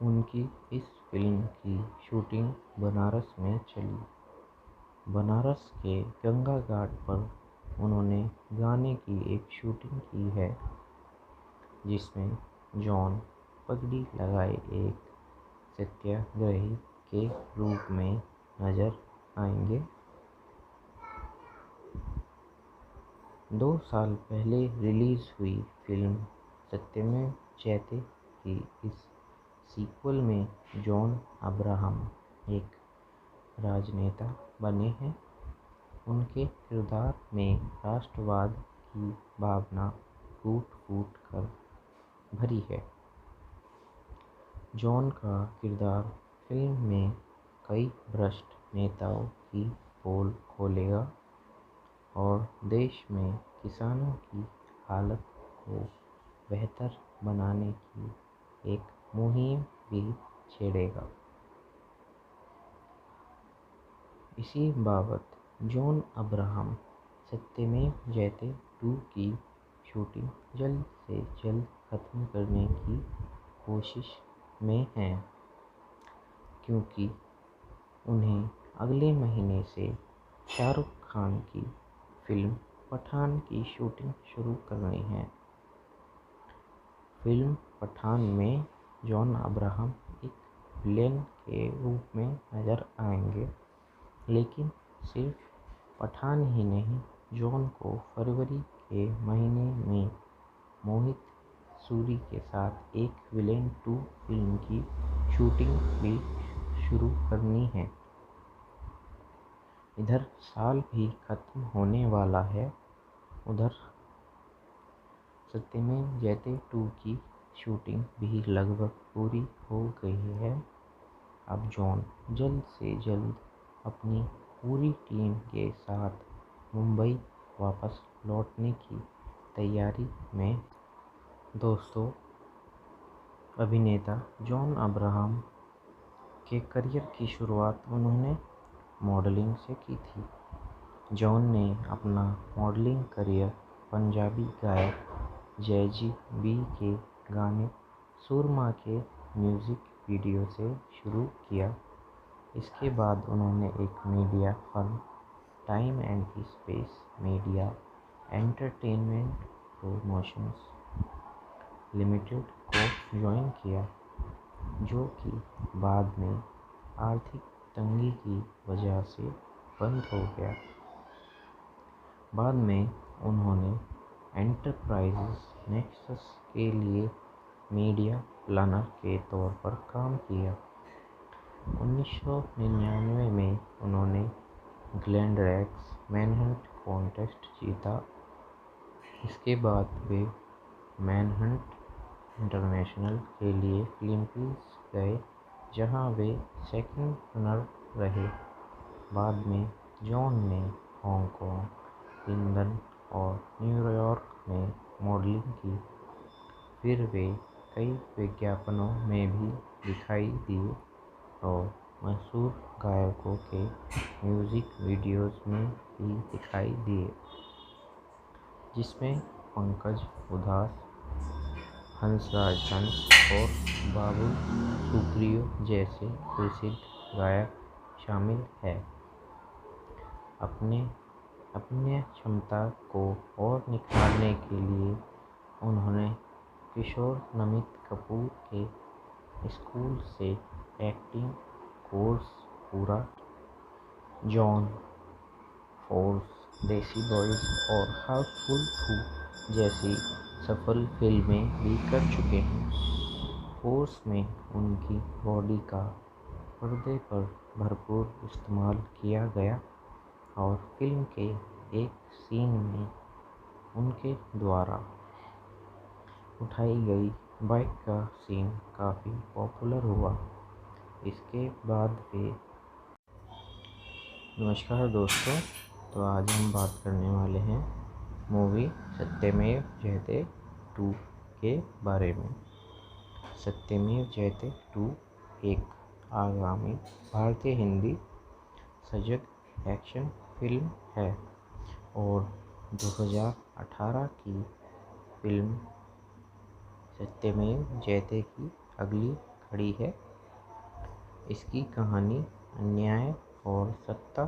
उनकी इस फिल्म की शूटिंग बनारस में चली। बनारस के गंगा घाट पर उन्होंने गाने की एक शूटिंग की है जिसमें जॉन पगड़ी लगाए एक सत्याग्रही के रूप में नजर आएंगे। 2 साल पहले रिलीज़ हुई फिल्म सत्यमेव जयते की इस सीक्वल में जॉन अब्राहम एक राजनेता बने हैं। उनके किरदार में राष्ट्रवाद की भावना फूट-फूट कर भरी है। जॉन का किरदार फिल्म में कई भ्रष्ट नेताओं की पोल खोलेगा और देश में किसानों की हालत को बेहतर बनाने की एक मुहिम भी छेड़ेगा। इसी बाबत जॉन अब्राहम सत्यमेव जयते 2 की शूटिंग जल्द से जल्द खत्म करने की कोशिश में हैं, क्योंकि उन्हें अगले महीने से शाहरुख खान की फिल्म पठान की शूटिंग शुरू करनी है। फिल्म पठान में जॉन अब्राहम एक विलेन के रूप में नजर आएंगे, लेकिन सिर्फ पठान ही नहीं, जॉन को फरवरी के महीने में मोहित सूरी के साथ एक विलेन 2 फिल्म की शूटिंग भी शुरू करनी है। इधर साल भी खत्म होने वाला है, उधर सत्यमेव जयते 2 की शूटिंग भी लगभग पूरी हो गई है। अब जॉन जल्द से जल्द अपनी पूरी टीम के साथ मुंबई वापस लौटने की तैयारी में। दोस्तों, अभिनेता जॉन अब्राहम के करियर की शुरुआत उन्होंने मॉडलिंग से की थी। जॉन ने अपना मॉडलिंग करियर पंजाबी गायक जैज़ी बी के गाने सुरमा के म्यूज़िक वीडियो से शुरू किया। इसके बाद उन्होंने एक media firm time and space media entertainment promotions limited को ज्वाइन किया, जो कि बाद में आर्थिक तंगी की वजह से बंद हो गया। बाद में उन्होंने एंटरप्राइजेस नेक्सस के लिए मीडिया प्लानर के तौर पर काम किया। 1999 में उन्होंने ग्लैंडरैक्स मैनहंट कॉन्टेस्ट जीता। इसके बाद वे मैनहंट इंटरनेशनल के लिए फिलीपींस गए, जहां वे सेकंड रनर रहे। बाद में जॉन ने हांगकांग, लंदन और न्यूयॉर्क में मॉडलिंग की। फिर वे कई विज्ञापनों में भी दिखाई दिए और मशहूर गायकों के म्यूज़िक वीडियोज़ में भी दिखाई दिए, जिसमें पंकज उधास, हंसराज हंस और बाबुल सुप्रियो जैसे प्रसिद्ध गायक शामिल हैं। अपने क्षमता को और निखारने के लिए उन्होंने किशोर नमित कपूर के स्कूल से एक्टिंग कोर्स पूरा। जॉन फोर्स, देसी बॉयज और हाउसफुल 2 जैसी सफल फिल्में भी कर चुके हैं। फोर्स में उनकी बॉडी का पर्दे पर भरपूर इस्तेमाल किया गया और फिल्म के एक सीन में उनके द्वारा उठाई गई बाइक का सीन काफ़ी पॉपुलर हुआ। इसके बाद वे नमस्कार दोस्तों, तो आज हम बात करने वाले हैं मूवी सत्यमेव जयते 2 के बारे में। सत्यमेव जयते 2 एक आगामी भारतीय हिंदी सजग एक्शन फिल्म है और 2018 की फिल्म सत्यमेव जयते की अगली कड़ी है। इसकी कहानी अन्याय और सत्ता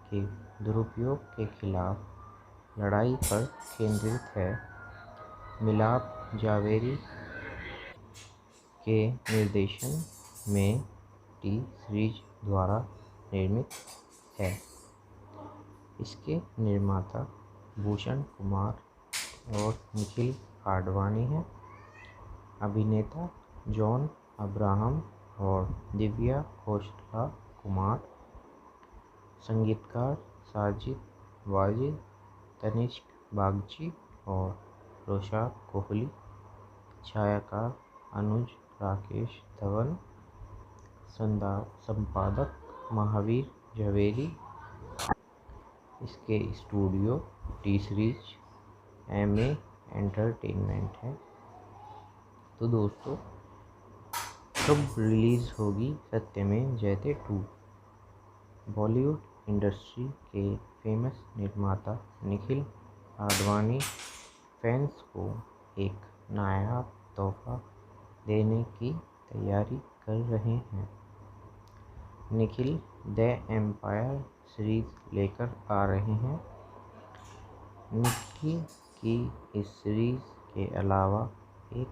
के दुरुपयोग के खिलाफ लड़ाई पर केंद्रित है। मिलाप जावेरी के निर्देशन में टी सीरीज द्वारा निर्मित है। इसके निर्माता भूषण कुमार और निखिल आडवाणी हैं। अभिनेता जॉन अब्राहम और दिव्या खोसला कुमार। संगीतकार साजिद वाजिद, तनिष्क बागची और रोशाक कोहली। छायाकार अनुज राकेश धवन। संपादक महावीर जवेरी। इसके studio T series MA entertainment है। तो दोस्तों, कब रिलीज़ होगी सत्यमेव जयते 2? बॉलीवुड इंडस्ट्री के फेमस निर्माता निखिल आडवाणी फैंस को एक नायाब तोहफा देने की तैयारी कर रहे हैं। निखिल द एम्पायर सीरीज लेकर आ रहे हैं। निखिल की इस सीरीज के अलावा एक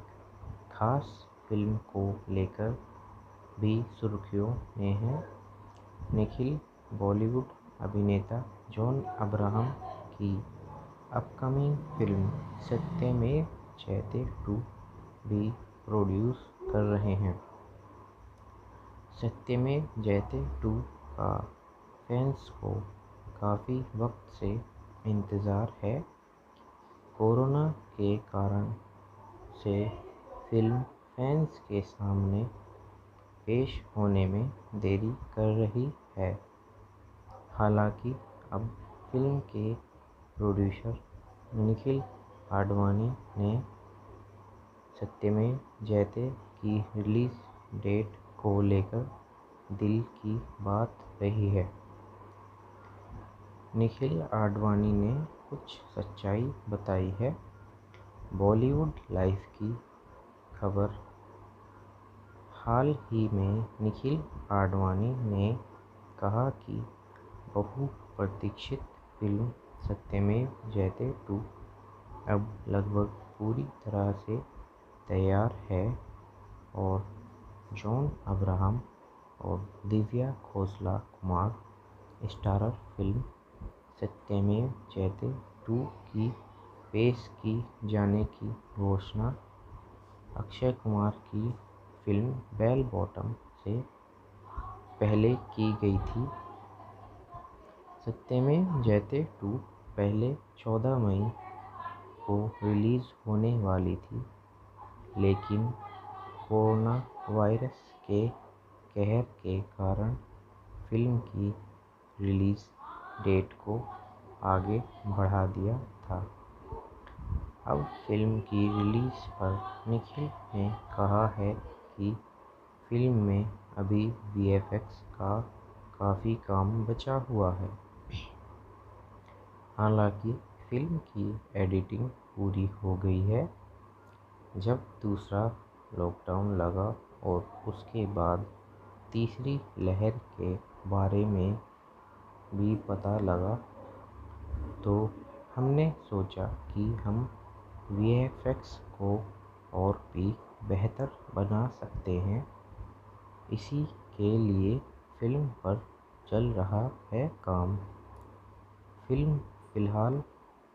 खास फिल्म को लेकर भी सुर्खियों में है। निखिल बॉलीवुड अभिनेता जॉन अब्राहम की अपकमिंग फिल्म सत्यमेव जयते 2 भी प्रोड्यूस कर रहे हैं। सत्यमेव जयते 2 का फैंस को काफ़ी वक्त से इंतज़ार है। कोरोना के कारण से फिल्म फैंस के सामने पेश होने में देरी कर रही है। हालांकि अब फिल्म के प्रोड्यूसर निखिल आडवाणी ने सत्यमेव जयते की रिलीज़ डेट को लेकर दिल की बात रही है। निखिल आडवाणी ने कुछ सच्चाई बताई है। बॉलीवुड लाइफ की खबर। हाल ही में निखिल आडवाणी ने कहा कि बहुप्रतीक्षित फिल्म सत्यमेव जयते 2 अब लगभग पूरी तरह से तैयार है और जॉन अब्राहम और दिव्या खोसला कुमार स्टारर फिल्म सत्यमेव जयते 2 की पेश की जाने की घोषणा अक्षय कुमार की फिल्म बेल बॉटम से पहले की गई थी। सत्यमेव जयते 2 पहले 14 मई को रिलीज होने वाली थी, लेकिन कोरोना वायरस के कहर के कारण फिल्म की रिलीज डेट को आगे बढ़ा दिया था। अब फिल्म की रिलीज पर निखिल ने कहा है कि फिल्म में अभी वीएफएक्स का काफ़ी काम बचा हुआ है। हालांकि फिल्म की एडिटिंग पूरी हो गई है। जब दूसरा लॉकडाउन लगा और उसके बाद तीसरी लहर के बारे में भी पता लगा, तो हमने सोचा कि हम वीएफएक्स को और भी बेहतर बना सकते हैं। इसी के लिए फिल्म पर चल रहा है काम। फिलहाल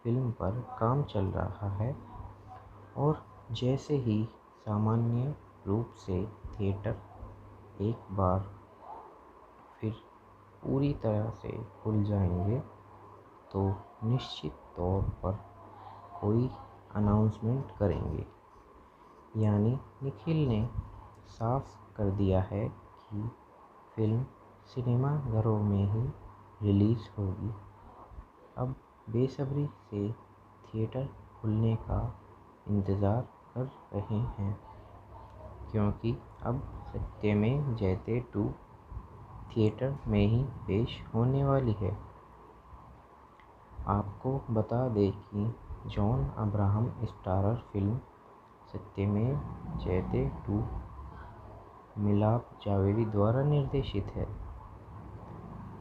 फिल्म पर काम चल रहा है और जैसे ही सामान्य रूप से थिएटर एक बार फिर पूरी तरह से खुल जाएंगे, तो निश्चित तौर पर कोई अनाउंसमेंट करेंगे। यानी निखिल ने साफ कर दिया है कि फिल्म सिनेमाघरों में ही रिलीज़ होगी। अब बेसब्री से थिएटर खुलने का इंतज़ार कर रहे हैं, क्योंकि अब सत्यमेव जयते 2 थिएटर में ही पेश होने वाली है। आपको बता दें कि जॉन अब्राहम स्टारर फिल्म सत्यमेव जयते 2 मिलाप जावेरी द्वारा निर्देशित है,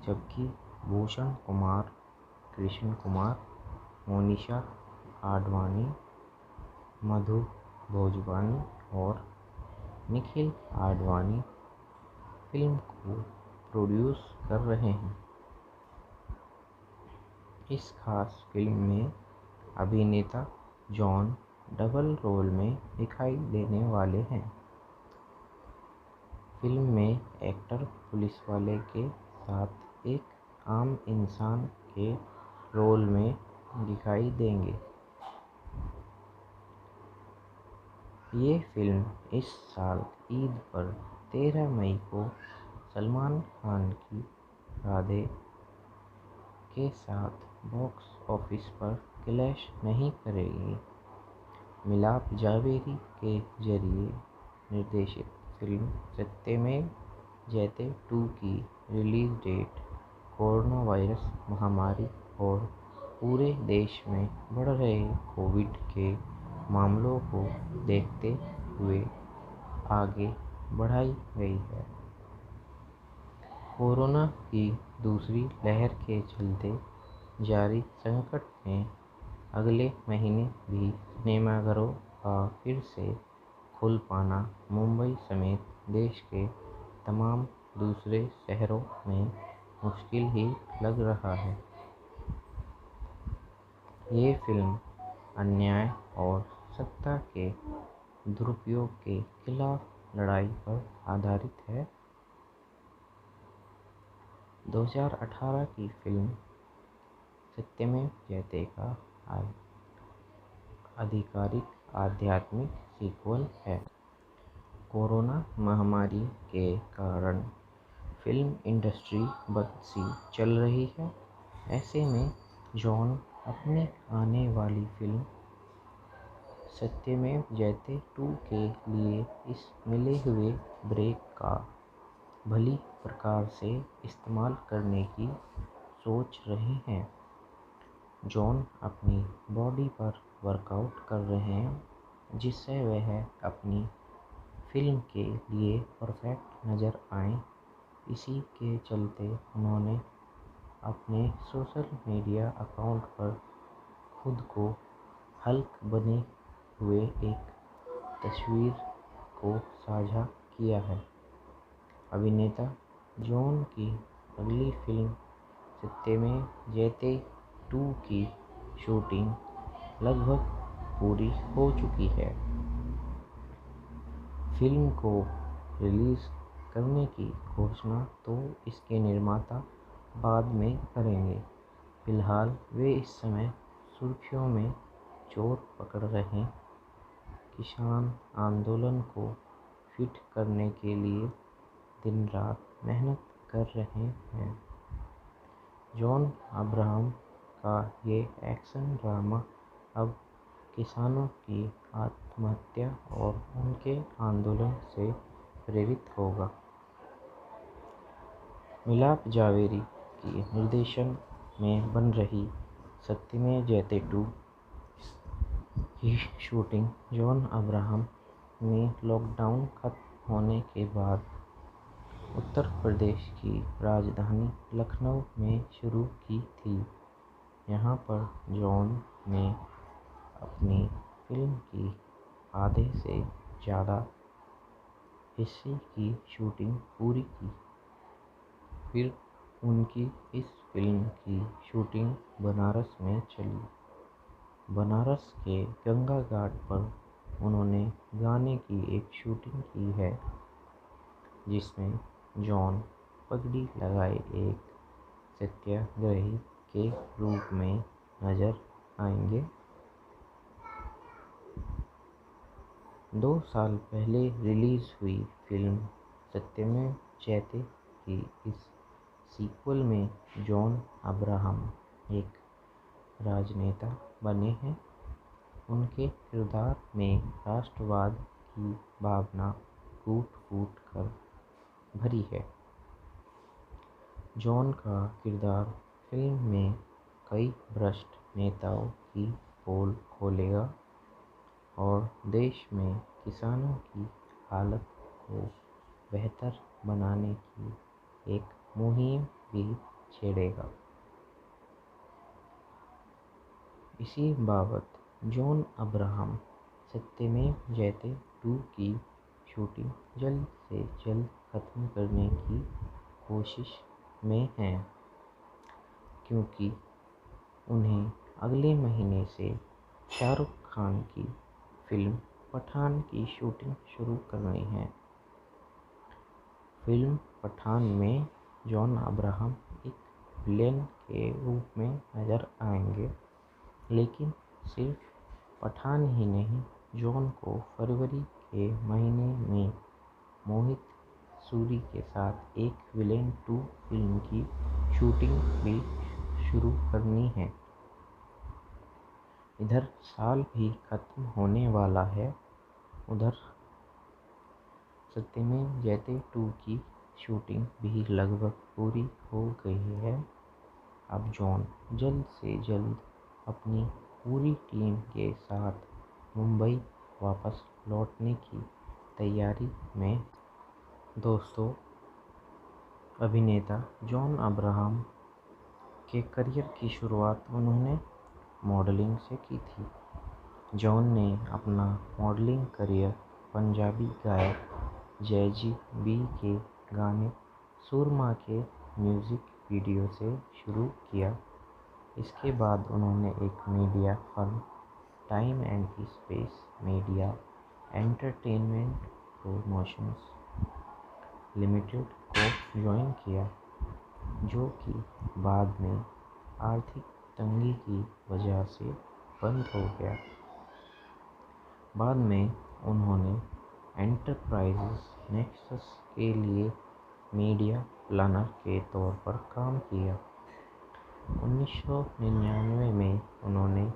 जबकि भूषण कुमार, कृष्ण कुमार, मोनिशा आडवाणी, मधु भोजवानी और निखिल आडवाणी फिल्म को प्रोड्यूस कर रहे हैं। इस खास फिल्म में अभिनेता जॉन डबल रोल में दिखाई देने वाले हैं। फिल्म में एक्टर पुलिस वाले के साथ एक आम इंसान के रोल में दिखाई देंगे। ये फिल्म इस साल ईद पर 13 मई को सलमान खान की राधे के साथ बॉक्स ऑफिस पर क्लैश नहीं करेगी। मिलाप जावेरी के जरिए निर्देशित फिल्म सत्यमेव जयते 2 की रिलीज डेट कोरोना वायरस महामारी और पूरे देश में बढ़ रहे कोविड के मामलों को देखते हुए आगे बढ़ाई गई है। कोरोना की दूसरी लहर के चलते जारी संकट में अगले महीने भी सिनेमाघरों का फिर से खुल पाना मुंबई समेत देश के तमाम दूसरे शहरों में मुश्किल ही लग रहा है। ये फिल्म अन्याय और सत्ता के दुरुपयोग के खिलाफ लड़ाई पर आधारित है। 2018 की फिल्म सत्यमेव जयते का आधिकारिक आध्यात्मिक सीक्वल है। कोरोना महामारी के कारण फिल्म इंडस्ट्री बंद सी चल रही है। ऐसे में जॉन अपनी आने वाली फिल्म सत्यमेव जयते 2 के लिए इस मिले हुए ब्रेक का भली प्रकार से इस्तेमाल करने की सोच रहे हैं। जॉन अपनी बॉडी पर वर्कआउट कर रहे हैं जिससे वह अपनी फिल्म के लिए परफेक्ट नज़र आएं। इसी के चलते उन्होंने अपने सोशल मीडिया अकाउंट पर खुद को हल्क बने हुए एक तस्वीर को साझा किया है। अभिनेता जॉन की अगली फिल्म सत्यमेव जयते 2 की शूटिंग लगभग पूरी हो चुकी है। फिल्म को रिलीज़ करने की घोषणा तो इसके निर्माता बाद में करेंगे। फिलहाल वे इस समय सुर्खियों में जोर पकड़ रहे किसान आंदोलन को फिट करने के लिए दिन रात मेहनत कर रहे हैं। जॉन अब्राहम का ये एक्शन ड्रामा अब किसानों की आत्महत्या और उनके आंदोलन से प्रेरित होगा। मिलाप जावेरी की निर्देशन में बन रही सत्यमेव जयते 2 की शूटिंग जॉन अब्राहम ने लॉकडाउन खत्म होने के बाद उत्तर प्रदेश की राजधानी लखनऊ में शुरू की थी। यहाँ पर जॉन ने अपनी फिल्म की आधे से ज़्यादा हिस्से की शूटिंग पूरी की। फिर उनकी इस फिल्म की शूटिंग बनारस में चली। बनारस के गंगा घाट पर उन्होंने गाने की एक शूटिंग की है जिसमें जॉन पगड़ी लगाए एक सत्याग्रही के रूप में नजर आएंगे। 2 साल पहले रिलीज़ हुई फिल्म सत्यमेव जयते की इस सीक्वल में जॉन अब्राहम एक राजनेता बने हैं। उनके किरदार में राष्ट्रवाद की भावना कूट-कूट कर भरी है। जॉन का किरदार फिल्म में कई भ्रष्ट नेताओं की पोल खोलेगा और देश में किसानों की हालत को बेहतर बनाने की एक मुहिम भी छेड़ेगा। इसी बाबत जॉन अब्राहम सत्यमेव जयते 2 की शूटिंग जल्द से जल्द खत्म करने की कोशिश में हैं क्योंकि उन्हें अगले महीने से शाहरुख खान की फिल्म पठान की शूटिंग शुरू करनी है। फिल्म पठान में जॉन अब्राहम एक विलेन के रूप में नजर आएंगे, लेकिन सिर्फ पठान ही नहीं, जॉन को फरवरी के महीने में मोहित सूरी के साथ एक विलेन 2 फिल्म की शूटिंग भी शुरू करनी है। इधर साल भी खत्म होने वाला है, उधर सत्यमेव जयते 2 की शूटिंग भी लगभग पूरी हो गई है। अब जॉन जल्द से जल्द अपनी पूरी टीम के साथ मुंबई वापस लौटने की तैयारी में। दोस्तों, अभिनेता जॉन अब्राहम के करियर की शुरुआत उन्होंने मॉडलिंग से की थी। जॉन ने अपना मॉडलिंग करियर पंजाबी गायक जैज़ी बी के गाने सुरमा के म्यूज़िक वीडियो से शुरू किया। इसके बाद उन्होंने एक media firm time and space media entertainment promotions limited को ज्वाइन किया, जो कि बाद में आर्थिक तंगी की वजह से बंद हो गया। बाद में उन्होंने एंटरप्राइजेस नेक्सस के लिए मीडिया प्लानर के तौर पर काम किया। 1999 में उन्होंने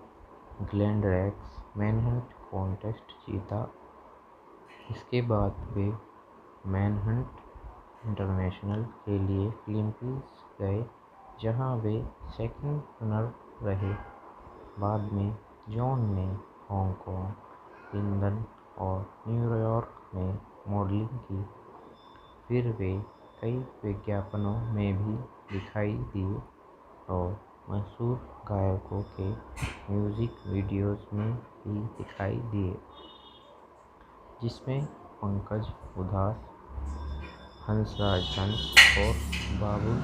ग्लैडरैक्स मैनहंट कॉन्टेस्ट जीता। इसके बाद वे मैनहंट इंटरनेशनल के लिए फिलीपींस गए, जहां वे सेकंड रनर रहे। बाद में जॉन ने हांगकांग, लंदन और न्यूयॉर्क में मॉडलिंग की। फिर वे कई विज्ञापनों में भी दिखाई दिए और मशहूर गायकों के म्यूजिक वीडियोस में भी दिखाई दिए, जिसमें पंकज उधास, हंसराज हंस और बाबुल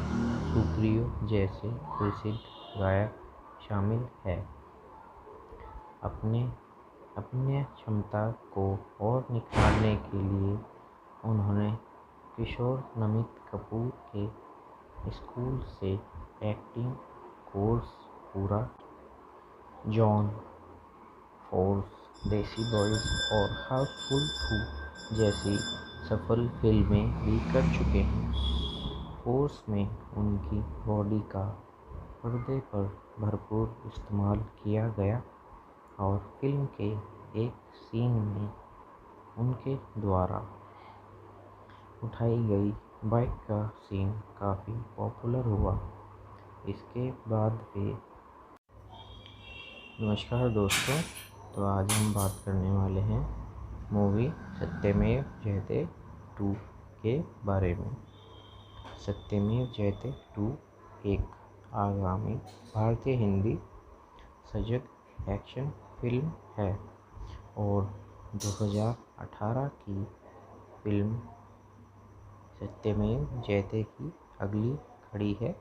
सुप्रियो जैसे प्रसिद्ध गायक शामिल हैं। अपने अपने क्षमता को और निखारने के लिए उन्होंने किशोर नमित कपूर के स्कूल से एक्टिंग कोर्स पूरा। जॉन फोर्स, देसी बॉयज और हाउसफुल 2 जैसी सफल फिल्में भी कर चुके हैं। फोर्स में उनकी बॉडी का पर्दे पर भरपूर इस्तेमाल किया गया और फिल्म के एक सीन में उनके द्वारा उठाई गई बाइक का सीन काफ़ी पॉपुलर हुआ। इसके बाद वे नमस्कार दोस्तों, तो आज हम बात करने वाले हैं मूवी सत्यमेव जयते 2 के बारे में। सत्यमेव जयते 2 एक आगामी भारतीय हिंदी सजग एक्शन फिल्म है और 2018 की फिल्म सत्यमेव जयते की अगली कड़ी है।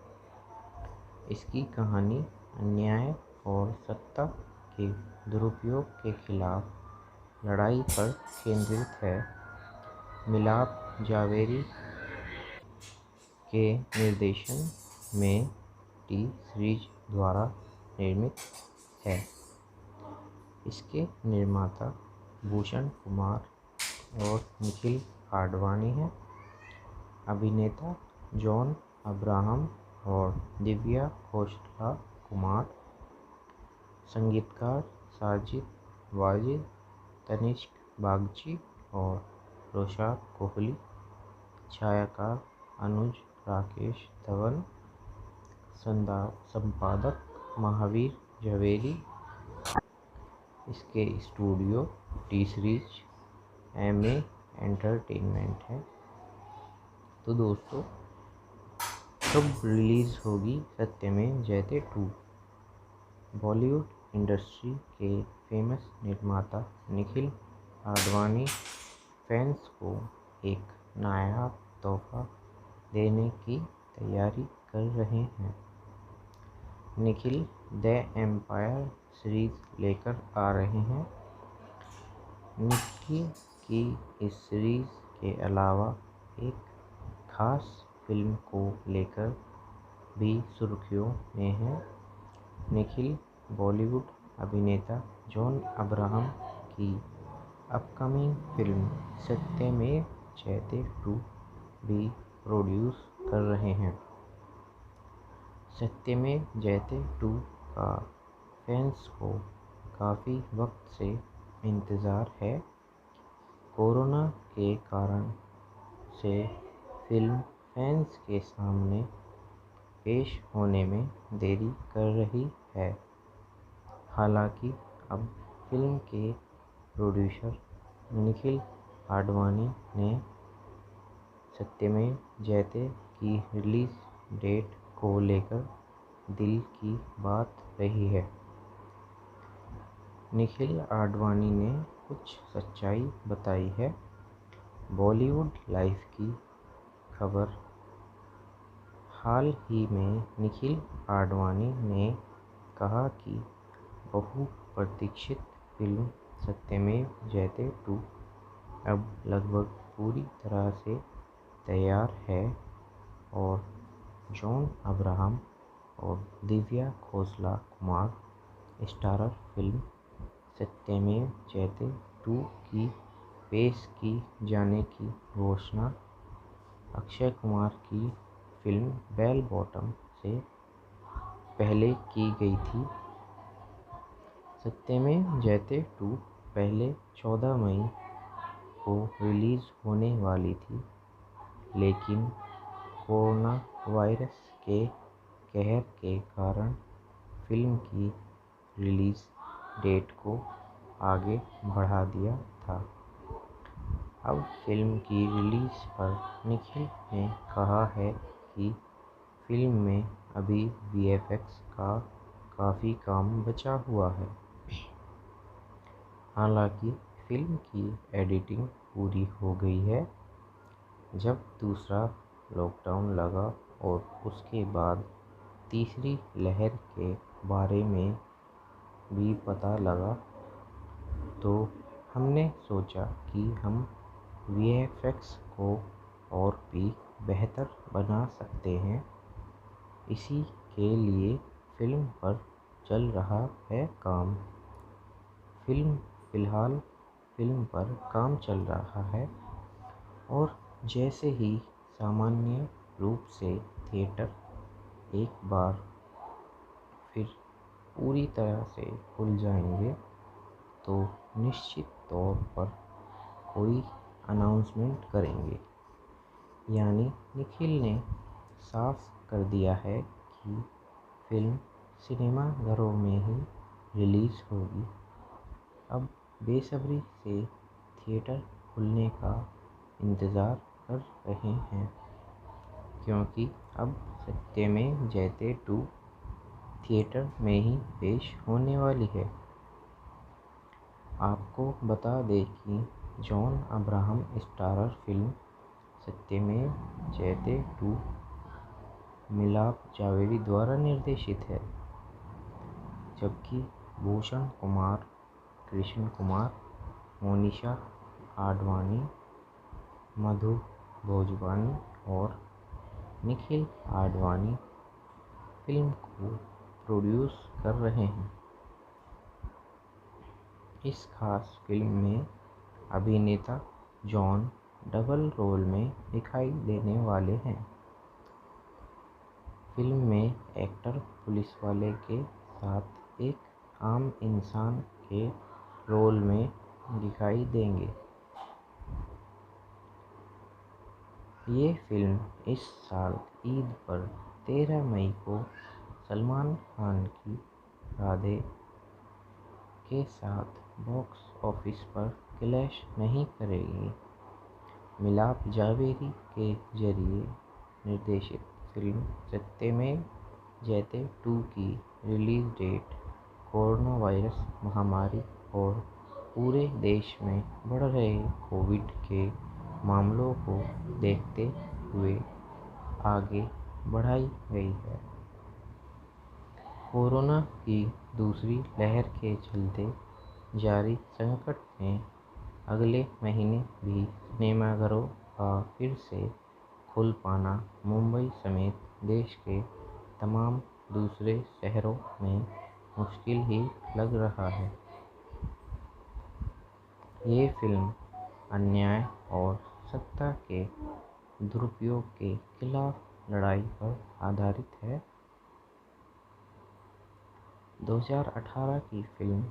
इसकी कहानी अन्याय और सत्ता के दुरुपयोग के खिलाफ लड़ाई पर केंद्रित है। मिलाप जावेरी के निर्देशन में टी सीरीज द्वारा निर्मित है। इसके निर्माता भूषण कुमार और निखिल आडवाणी हैं। अभिनेता जॉन अब्राहम और दिव्या खोसला कुमार। संगीतकार साजिद वाजिद, तनिष्क बागची और रोशाद कोहली। छायाकार अनुज राकेश धवन। संपादक महावीर जवेरी। इसके studio T series MA entertainment है। तो दोस्तों, कब रिलीज़ होगी सत्यमेव जयते 2? बॉलीवुड इंडस्ट्री के फेमस निर्माता निखिल आडवाणी फैंस को एक नायाब तोहफा देने की तैयारी कर रहे हैं। निखिल द एम्पायर सीरीज लेकर आ रहे हैं। निखिल की इस सीरीज के अलावा एक खास फिल्म को लेकर भी सुर्खियों में है। निखिल बॉलीवुड अभिनेता जॉन अब्राहम की अपकमिंग फिल्म सत्यमेव जयते 2 भी प्रोड्यूस कर रहे हैं। सत्यमेव जयते 2 का फैंस को काफ़ी वक्त से इंतज़ार है। कोरोना के कारण से फिल्म फैंस के सामने पेश होने में देरी कर रही है। हालांकि अब फिल्म के प्रोड्यूसर निखिल आडवाणी ने सत्यमेव जयते की रिलीज डेट को लेकर दिल की बात रही है। निखिल आडवाणी ने कुछ सच्चाई बताई है। बॉलीवुड लाइफ की खबर। हाल ही में निखिल आडवाणी ने कहा कि बहुप्रतीक्षित फिल्म सत्यमेव जयते 2 अब लगभग पूरी तरह से तैयार है और जॉन अब्राहम और दिव्या खोसला कुमार स्टारर फिल्म सत्यमेव जयते 2 की पेश की जाने की घोषणा अक्षय कुमार की फिल्म बेल बॉटम से पहले की गई थी। सत्यमेव जयते 2 पहले 14 मई को रिलीज़ होने वाली थी, लेकिन कोरोना वायरस के कहर के कारण फिल्म की रिलीज़ डेट को आगे बढ़ा दिया था। अब फिल्म की रिलीज़ पर निखिल ने कहा है कि फिल्म में अभी वीएफएक्स का काफ़ी काम बचा हुआ है। हालांकि फिल्म की एडिटिंग पूरी हो गई है। जब दूसरा लॉकडाउन लगा और उसके बाद तीसरी लहर के बारे में भी पता लगा तो हमने सोचा कि हम वीएफएक्स को और भी बेहतर बना सकते हैं। इसी के लिए फिल्म पर चल रहा है काम। फिलहाल फिल्म पर काम चल रहा है और जैसे ही सामान्य रूप से थिएटर एक बार फिर पूरी तरह से खुल जाएंगे तो निश्चित तौर पर कोई अनाउंसमेंट करेंगे। यानी निखिल ने साफ कर दिया है कि फिल्म सिनेमाघरों में ही रिलीज़ होगी। अब बेसब्री से थिएटर खुलने का इंतज़ार कर रहे हैं क्योंकि अब सत्यमेव जयते 2 थिएटर में ही पेश होने वाली है। आपको बता दें कि जॉन अब्राहम स्टारर फिल्म सत्यमेव जयते 2 मिलाप जावेरी द्वारा निर्देशित है, जबकि भूषण कुमार, कृष्ण कुमार, मोनिशा आडवाणी, मधु भोजवानी और निखिल आडवाणी फिल्म को प्रोड्यूस कर रहे हैं। इस खास फिल्म में अभिनेता जॉन डबल रोल में दिखाई देने वाले हैं। फिल्म में एक्टर पुलिस वाले के साथ एक आम इंसान के रोल में दिखाई देंगे। ये फिल्म इस साल ईद पर 13 मई को सलमान खान की राधे के साथ बॉक्स ऑफिस पर क्लैश नहीं करेगी। मिलाप जावेरी के जरिए निर्देशित फिल्म सत्यमेव जयते 2 की रिलीज डेट कोरोना वायरस महामारी और पूरे देश में बढ़ रहे कोविड के मामलों को देखते हुए आगे बढ़ाई गई है। कोरोना की दूसरी लहर के चलते जारी संकट में अगले महीने भी सिनेमाघरों का फिर से खुल पाना मुंबई समेत देश के तमाम दूसरे शहरों में मुश्किल ही लग रहा है। ये फिल्म अन्याय और सत्ता के दुरुपयोग के खिलाफ लड़ाई पर आधारित है। 2018 की फिल्म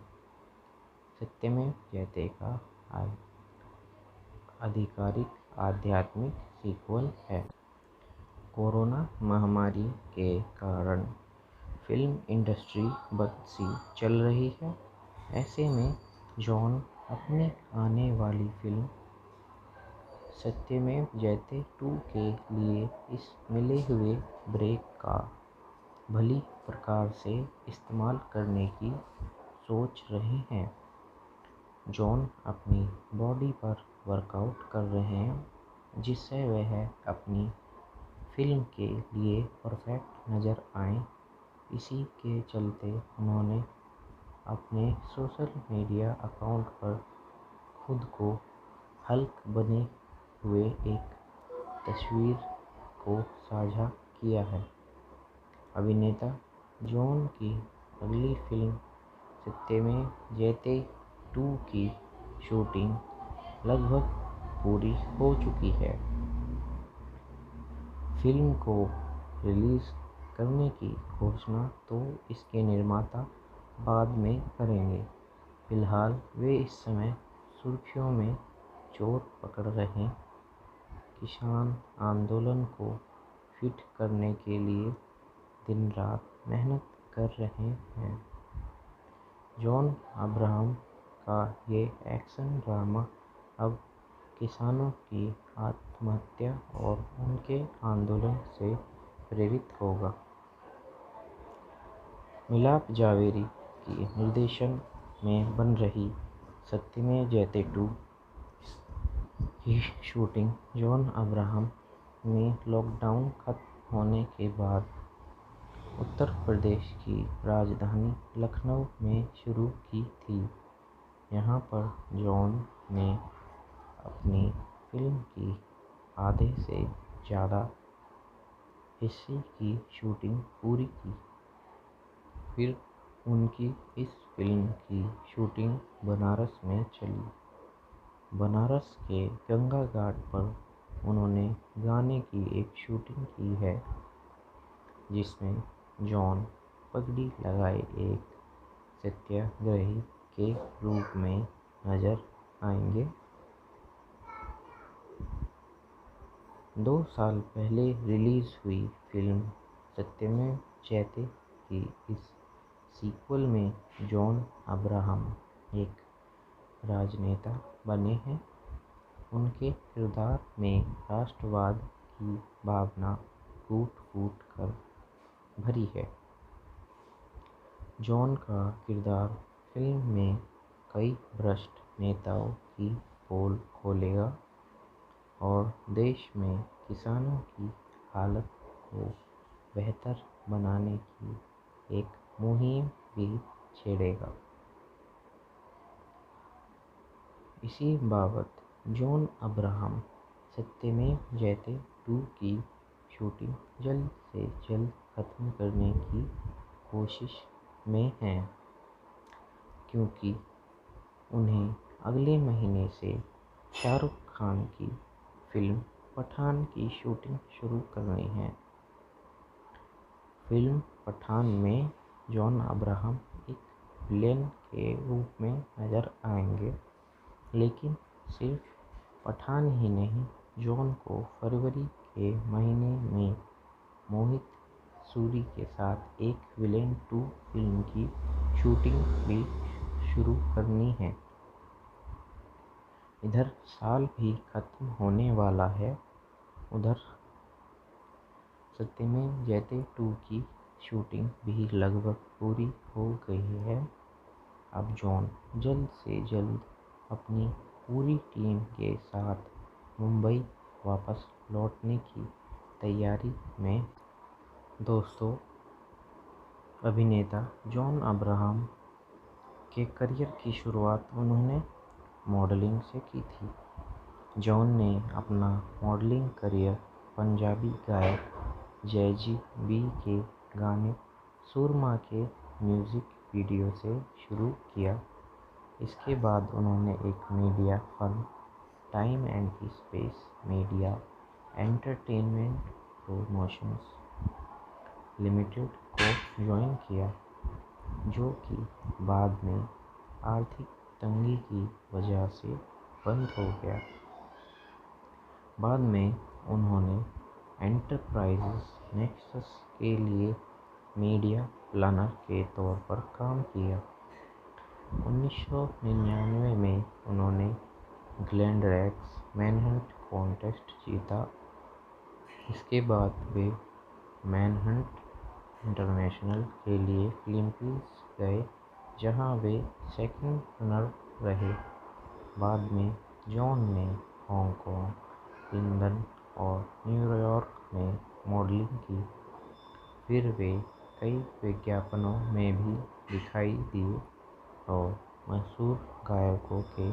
सत्यमेव जयते का आधिकारिक आध्यात्मिक सीक्वल है। कोरोना महामारी के कारण फिल्म इंडस्ट्री बंद सी चल रही है। ऐसे में जॉन अपनी आने वाली फिल्म सत्यमेव जयते 2 के लिए इस मिले हुए ब्रेक का भली प्रकार से इस्तेमाल करने की सोच रहे हैं। जॉन अपनी बॉडी पर वर्कआउट कर रहे हैं जिससे वह अपनी फिल्म के लिए परफेक्ट नज़र आएं। इसी के चलते उन्होंने अपने सोशल मीडिया अकाउंट पर खुद को हल्क बने हुए एक तस्वीर को साझा किया है। अभिनेता जॉन की अगली फिल्म सत्यमेव जयते 2 की शूटिंग लगभग पूरी हो चुकी है। फिल्म को रिलीज़ करने की घोषणा तो इसके निर्माता बाद में करेंगे। फिलहाल वे इस समय सुर्खियों में जोर पकड़ रहे किसान आंदोलन को फिट करने के लिए दिन रात मेहनत कर रहे हैं। जॉन अब्राहम का ये एक्शन ड्रामा अब किसानों की आत्महत्या और उनके आंदोलन से प्रेरित होगा। मिलाप जावेरी की निर्देशन में बन रही सत्यमेव जयते 2 की शूटिंग जॉन अब्राहम ने लॉकडाउन खत्म होने के बाद उत्तर प्रदेश की राजधानी लखनऊ में शुरू की थी। यहाँ पर जॉन ने अपनी फिल्म की आधे से ज़्यादा हिस्से की शूटिंग पूरी की। फिर उनकी इस फिल्म की शूटिंग बनारस में चली। बनारस के गंगा घाट पर उन्होंने गाने की एक शूटिंग की है, जिसमें जॉन पगड़ी लगाए एक सत्याग्रही के रूप में नजर आएंगे। 2 साल पहले रिलीज हुई फिल्म सत्यमेव जयते की इस सीक्वल में जॉन अब्राहम एक राजनेता बने हैं। उनके किरदार में राष्ट्रवाद की भावना फूट-फूट कर भरी है। जॉन का किरदार फिल्म में कई भ्रष्ट नेताओं की पोल खोलेगा और देश में किसानों की हालत को बेहतर बनाने की एक मुहिम भी छेड़ेगा। इसी बाबत जॉन अब्राहम सत्यमेव जयते 2 की शूटिंग जल्द से जल्द खत्म करने की कोशिश में हैं, क्योंकि उन्हें अगले महीने से शाहरुख खान की फिल्म पठान की शूटिंग शुरू करनी है। फिल्म पठान में जॉन अब्राहम एक विलेन के रूप में नजर आएंगे, लेकिन सिर्फ पठान ही नहीं, जॉन को फरवरी के महीने में मोहित सूरी के साथ एक विलेन 2 फिल्म की शूटिंग भी शुरू करनी है। इधर साल भी खत्म होने वाला है, उधर सत्यमेव जयते 2 की शूटिंग भी लगभग पूरी हो गई है। अब जॉन जल्द से जल्द अपनी पूरी टीम के साथ मुंबई वापस लौटने की तैयारी में। दोस्तों, अभिनेता जॉन अब्राहम के करियर की शुरुआत उन्होंने मॉडलिंग से की थी। जॉन ने अपना मॉडलिंग करियर पंजाबी गायक जैज़ी बी के गाने सुरमा के म्यूज़िक वीडियो से शुरू किया। इसके बाद उन्होंने एक media firm time and space media entertainment promotions limited को ज्वाइन किया, जो कि बाद में आर्थिक तंगी की वजह से बंद हो गया। बाद में उन्होंने एंटरप्राइजेस नेक्सस के लिए मीडिया प्लानर के तौर पर काम किया। 1999 में उन्होंने ग्लैमरस मैनहंट कॉन्टेस्ट जीता। इसके बाद वे मैनहंट इंटरनेशनल के लिए फिलीपींस गए, जहां वे सेकंड रनर रहे। बाद में जॉन ने हांगकांग, लंदन और न्यूयॉर्क में मॉडलिंग की। फिर वे कई विज्ञापनों में भी दिखाई दिए और मशहूर गायकों के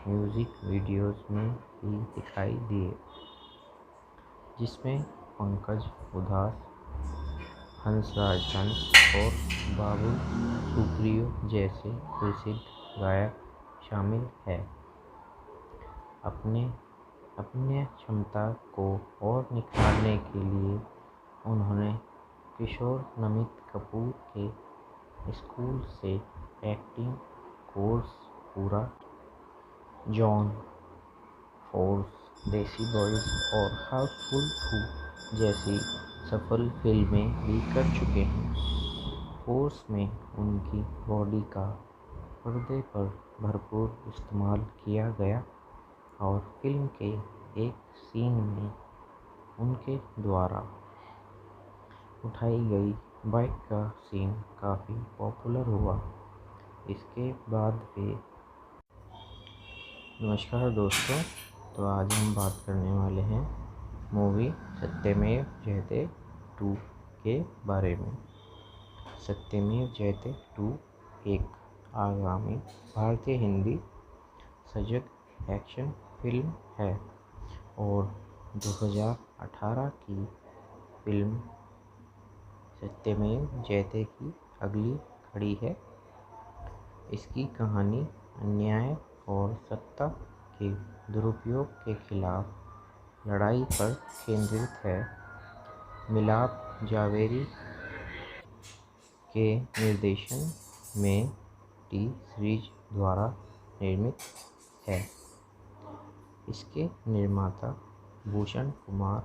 म्यूज़िक वीडियोज़ में भी दिखाई दिए, जिसमें पंकज उधास, हंसराज हंस और बाबुल सुप्रियो जैसे प्रसिद्ध गायक शामिल हैं। अपने क्षमता को और निखारने के लिए उन्होंने किशोर नमित कपूर के स्कूल से एक्टिंग कोर्स पूरा। जॉन फोर्स, देसी बॉयज और हाउसफुल 2 जैसी सफल फिल्में भी कर चुके हैं। फोर्स में उनकी बॉडी का पर्दे पर भरपूर इस्तेमाल किया गया और फिल्म के एक सीन में उनके द्वारा उठाई गई बाइक का सीन काफ़ी पॉपुलर हुआ। इसके बाद वे नमस्कार दोस्तों, तो आज हम बात करने वाले हैं मूवी सत्यमेव जयते 2 के बारे में। सत्यमेव जयते 2 एक आगामी भारतीय हिंदी सजग एक्शन फिल्म है और 2018 की फिल्म सत्यमेव जयते की अगली कड़ी है। इसकी कहानी अन्याय और सत्ता के दुरुपयोग के खिलाफ लड़ाई पर केंद्रित है। मिलाप जावेरी के निर्देशन में टी सीरीज द्वारा निर्मित है। इसके निर्माता भूषण कुमार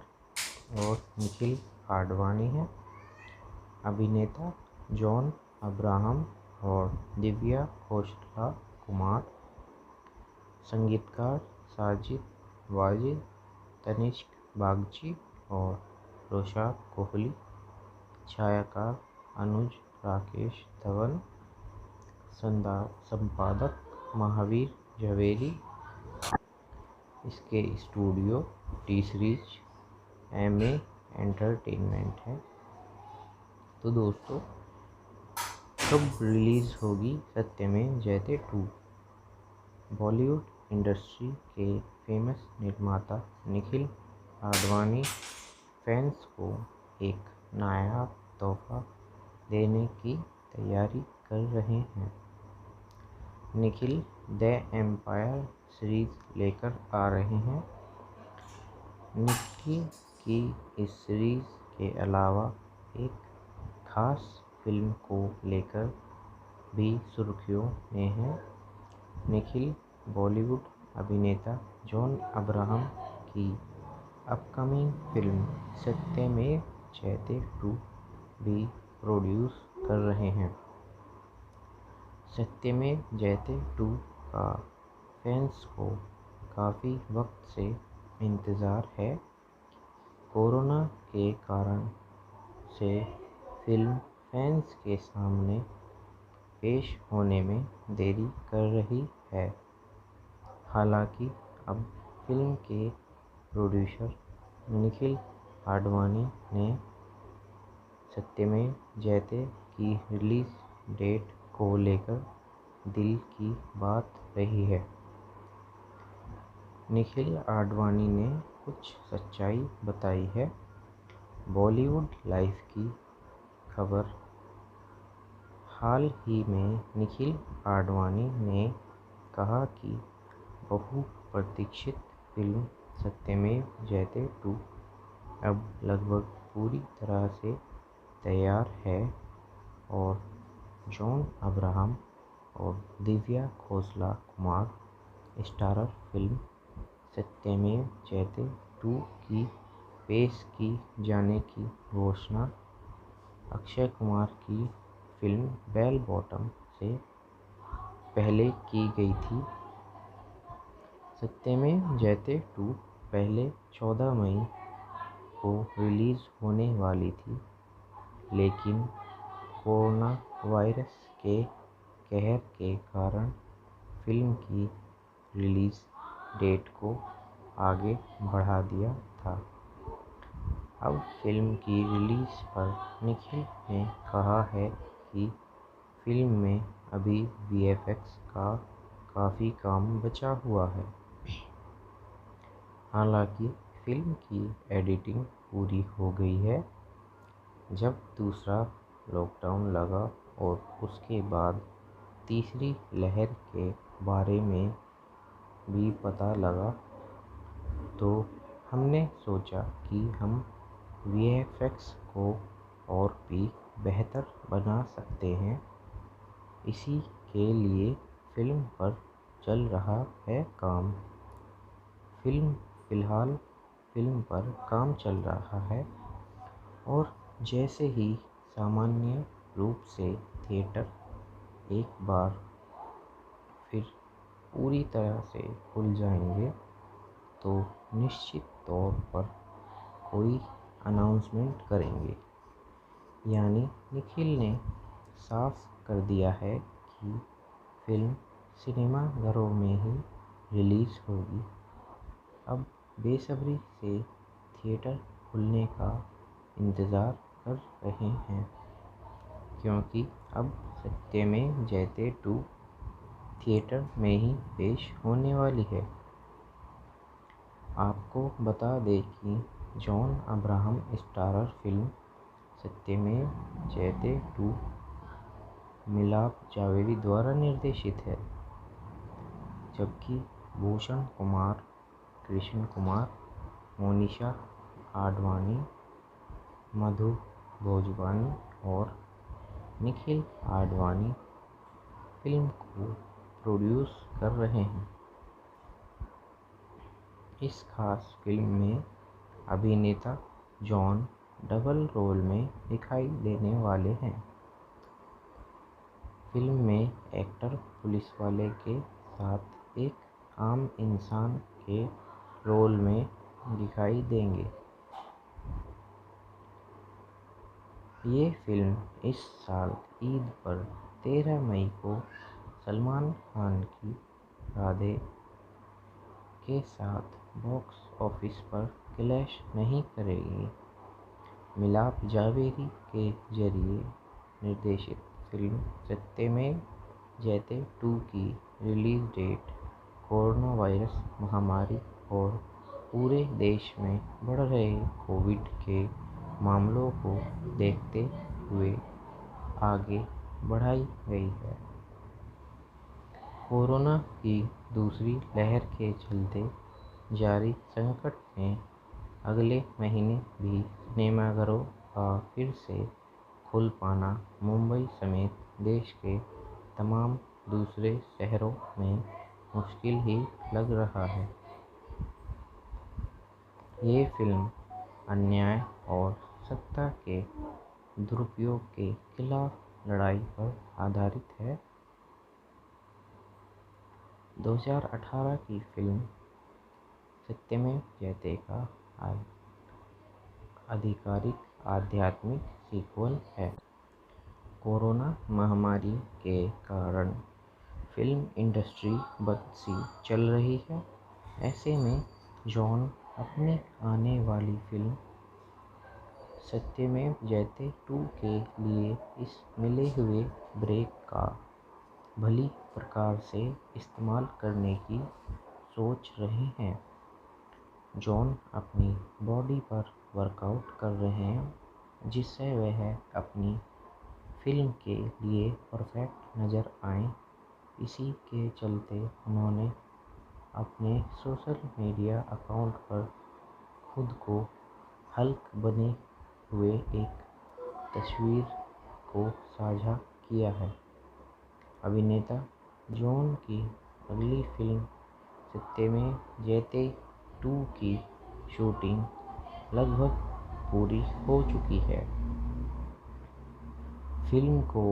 और निखिल आडवाणी हैं। अभिनेता जॉन अब्राहम और दिव्या खोसला कुमार, संगीतकार साजिद वाजिद, तनिष्क बागची और रोशाद कोहली, छायाकार अनुज राकेश धवन, संपादक महावीर जवेरी। इसके studio T series MA entertainment है। तो दोस्तों, कब रिलीज़ होगी सत्यमेव जयते 2? बॉलीवुड इंडस्ट्री के फेमस निर्माता निखिल आडवाणी फैंस को एक नायाब तोहफा देने की तैयारी कर रहे हैं। निखिल द एम्पायर सीरीज लेकर आ रहे हैं। निखिल की इस सीरीज के अलावा एक खास फिल्म को लेकर भी सुर्खियों में है। निखिल बॉलीवुड अभिनेता जॉन अब्राहम की अपकमिंग फिल्म सत्यमेव जयते 2 भी प्रोड्यूस कर रहे हैं। सत्यमेव जयते 2 का फैंस को काफ़ी वक्त से इंतज़ार है। कोरोना के कारण से फिल्म फैंस के सामने पेश होने में देरी कर रही है। हालांकि अब फिल्म के प्रोड्यूसर निखिल आडवाणी ने सत्यमेव जयते की रिलीज डेट को लेकर दिल की बात रही है। निखिल आडवाणी ने कुछ सच्चाई बताई है। बॉलीवुड लाइफ की खबर। हाल ही में निखिल आडवाणी ने कहा कि बहुप्रतीक्षित फिल्म सत्यमेव जयते 2 अब लगभग पूरी तरह से तैयार है और जॉन अब्राहम और दिव्या खोसला कुमार स्टारर फिल्म सत्यमेव जयते 2 की पेश की जाने की घोषणा अक्षय कुमार की फिल्म बेल बॉटम से पहले की गई थी। सत्यमेव जयते 2 पहले 14 मई को रिलीज़ होने वाली थी, लेकिन कोरोना वायरस के कहर के कारण फिल्म की रिलीज़ डेट को आगे बढ़ा दिया था। अब फिल्म की रिलीज़ पर निखिल ने कहा है कि फिल्म में अभी वीएफएक्स का काफ़ी काम बचा हुआ है। हालांकि फिल्म की एडिटिंग पूरी हो गई है। जब दूसरा लॉकडाउन लगा और उसके बाद तीसरी लहर के बारे में भी पता लगा, तो हमने सोचा कि हम वीएफएक्स को और भी बेहतर बना सकते हैं। इसी के लिए फिल्म पर चल रहा है काम। फिलहाल फिल्म पर काम चल रहा है और जैसे ही सामान्य रूप से थिएटर एक बार फिर पूरी तरह से खुल जाएंगे तो निश्चित तौर पर कोई अनाउंसमेंट करेंगे। यानी निखिल ने साफ कर दिया है कि फिल्म सिनेमाघरों में ही रिलीज़ होगी। अब बेसब्री से थिएटर खुलने का इंतज़ार कर रहे हैं, क्योंकि अब सत्यमेव जयते 2 थिएटर में ही पेश होने वाली है। आपको बता दें कि जॉन अब्राहम स्टारर फिल्म सत्यमेव जयते 2 मिलाप जावेरी द्वारा निर्देशित है, जबकि भूषण कुमार, कृष्ण कुमार, मोनिशा आडवाणी, मधु भोजवानी और निखिल आडवाणी फिल्म को प्रोड्यूस कर रहे हैं। इस खास फिल्म में अभिनेता जॉन डबल रोल में दिखाई देने वाले हैं। फिल्म में एक्टर पुलिस वाले के साथ एक आम इंसान के रोल में दिखाई देंगे। ये फिल्म इस साल ईद पर 13 मई को सलमान खान की राधे के साथ बॉक्स ऑफिस पर क्लैश नहीं करेगी। मिलाप जावेरी के जरिए निर्देशित फिल्म सत्यमेव जयते 2 की रिलीज डेट कोरोना वायरस महामारी और पूरे देश में बढ़ रहे कोविड के मामलों को देखते हुए आगे बढ़ाई गई है। कोरोना की दूसरी लहर के चलते जारी संकट में अगले महीने भी सिनेमाघरों का फिर से खुल पाना मुंबई समेत देश के तमाम दूसरे शहरों में मुश्किल ही लग रहा है। ये फिल्म अन्याय और सत्ता के दुरुपयोग के खिलाफ लड़ाई पर आधारित है। 2018 की फिल्म सत्यमेव जयते का आधिकारिक आध्यात्मिक सीक्वल है। कोरोना महामारी के कारण फिल्म इंडस्ट्री बंद सी चल रही है। ऐसे में जॉन अपनी आने वाली फिल्म सत्यमेव जयते 2 के लिए इस मिले हुए ब्रेक का भली प्रकार से इस्तेमाल करने की सोच रहे हैं। जॉन अपनी बॉडी पर वर्कआउट कर रहे हैं, जिससे वह अपनी फिल्म के लिए परफेक्ट नज़र आए। इसी के चलते उन्होंने अपने सोशल मीडिया अकाउंट पर खुद को हल्क बने हुए एक तस्वीर को साझा किया है। अभिनेता जॉन की अगली फिल्म सत्यमेव जयते 2 की शूटिंग लगभग पूरी हो चुकी है। फिल्म को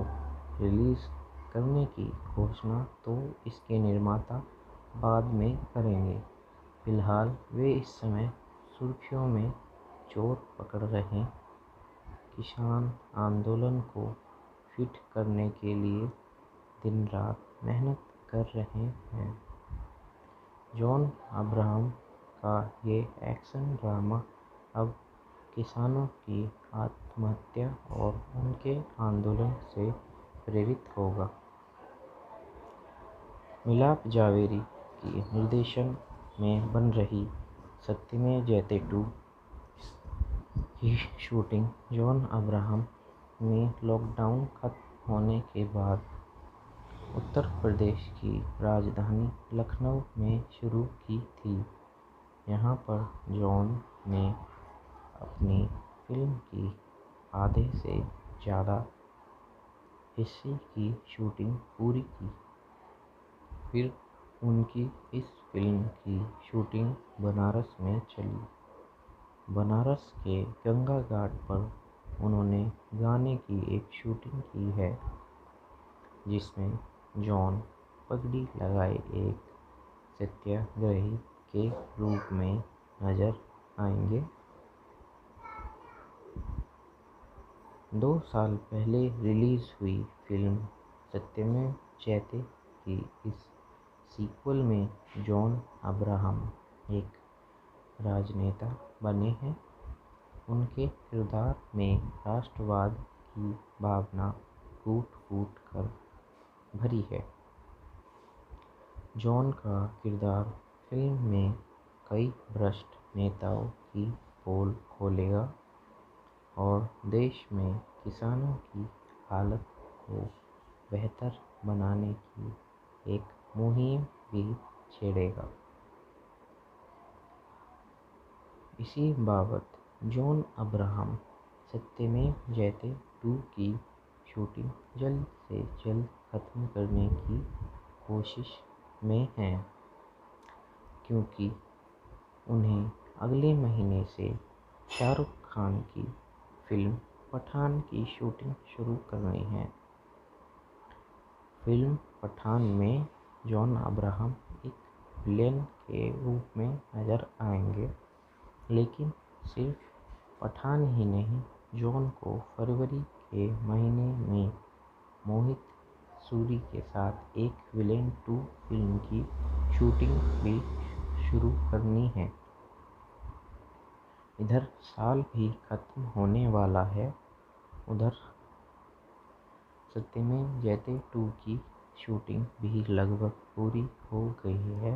रिलीज़ करने की घोषणा तो इसके निर्माता बाद में करेंगे। फिलहाल वे इस समय सुर्खियों में जोर पकड़ रहे किसान आंदोलन को फिट करने के लिए दिन रात मेहनत कर रहे हैं। जॉन अब्राहम का ये एक्शन ड्रामा अब किसानों की आत्महत्या और उनके आंदोलन से प्रेरित होगा। मिलाप जावेरी की निर्देशन में बन रही सत्यमेव जयते 2 की शूटिंग जॉन अब्राहम ने लॉकडाउन खत्म होने के बाद उत्तर प्रदेश की राजधानी लखनऊ में शुरू की थी। यहाँ पर जॉन ने अपनी फिल्म की आधे से ज़्यादा हिस्से की शूटिंग पूरी की। फिर उनकी इस फिल्म की शूटिंग बनारस में चली। बनारस के गंगा घाट पर उन्होंने गाने की एक शूटिंग की है जिसमें जॉन पगड़ी लगाए एक सत्याग्रही के रूप में नजर आएंगे। 2 साल पहले रिलीज हुई फिल्म सत्यमेव जयते की इस सीक्वल में जॉन अब्राहम एक राजनेता बने हैं। उनके किरदार में राष्ट्रवाद की भावना कूट-कूट कर भरी है। जॉन का किरदार फिल्म में कई भ्रष्ट नेताओं की पोल खोलेगा और देश में किसानों की हालत को बेहतर बनाने की एक मुहिम भी छेड़ेगा। इसी बाबत जॉन अब्राहम सत्यमेव जयते 2 की शूटिंग जल्द से जल्द खत्म करने की कोशिश में हैं, क्योंकि उन्हें अगले महीने से शाहरुख खान की फिल्म पठान की शूटिंग शुरू करनी है। फिल्म पठान में जॉन अब्राहम एक विलेन के रूप में नजर आएंगे, लेकिन सिर्फ पठान ही नहीं, जॉन को फरवरी के महीने में मोहित सूरी के साथ एक विलेन 2 फिल्म की शूटिंग भी शुरू करनी है। इधर साल भी खत्म होने वाला है, उधर सत्यमेव जयते 2 की शूटिंग भी लगभग पूरी हो गई है।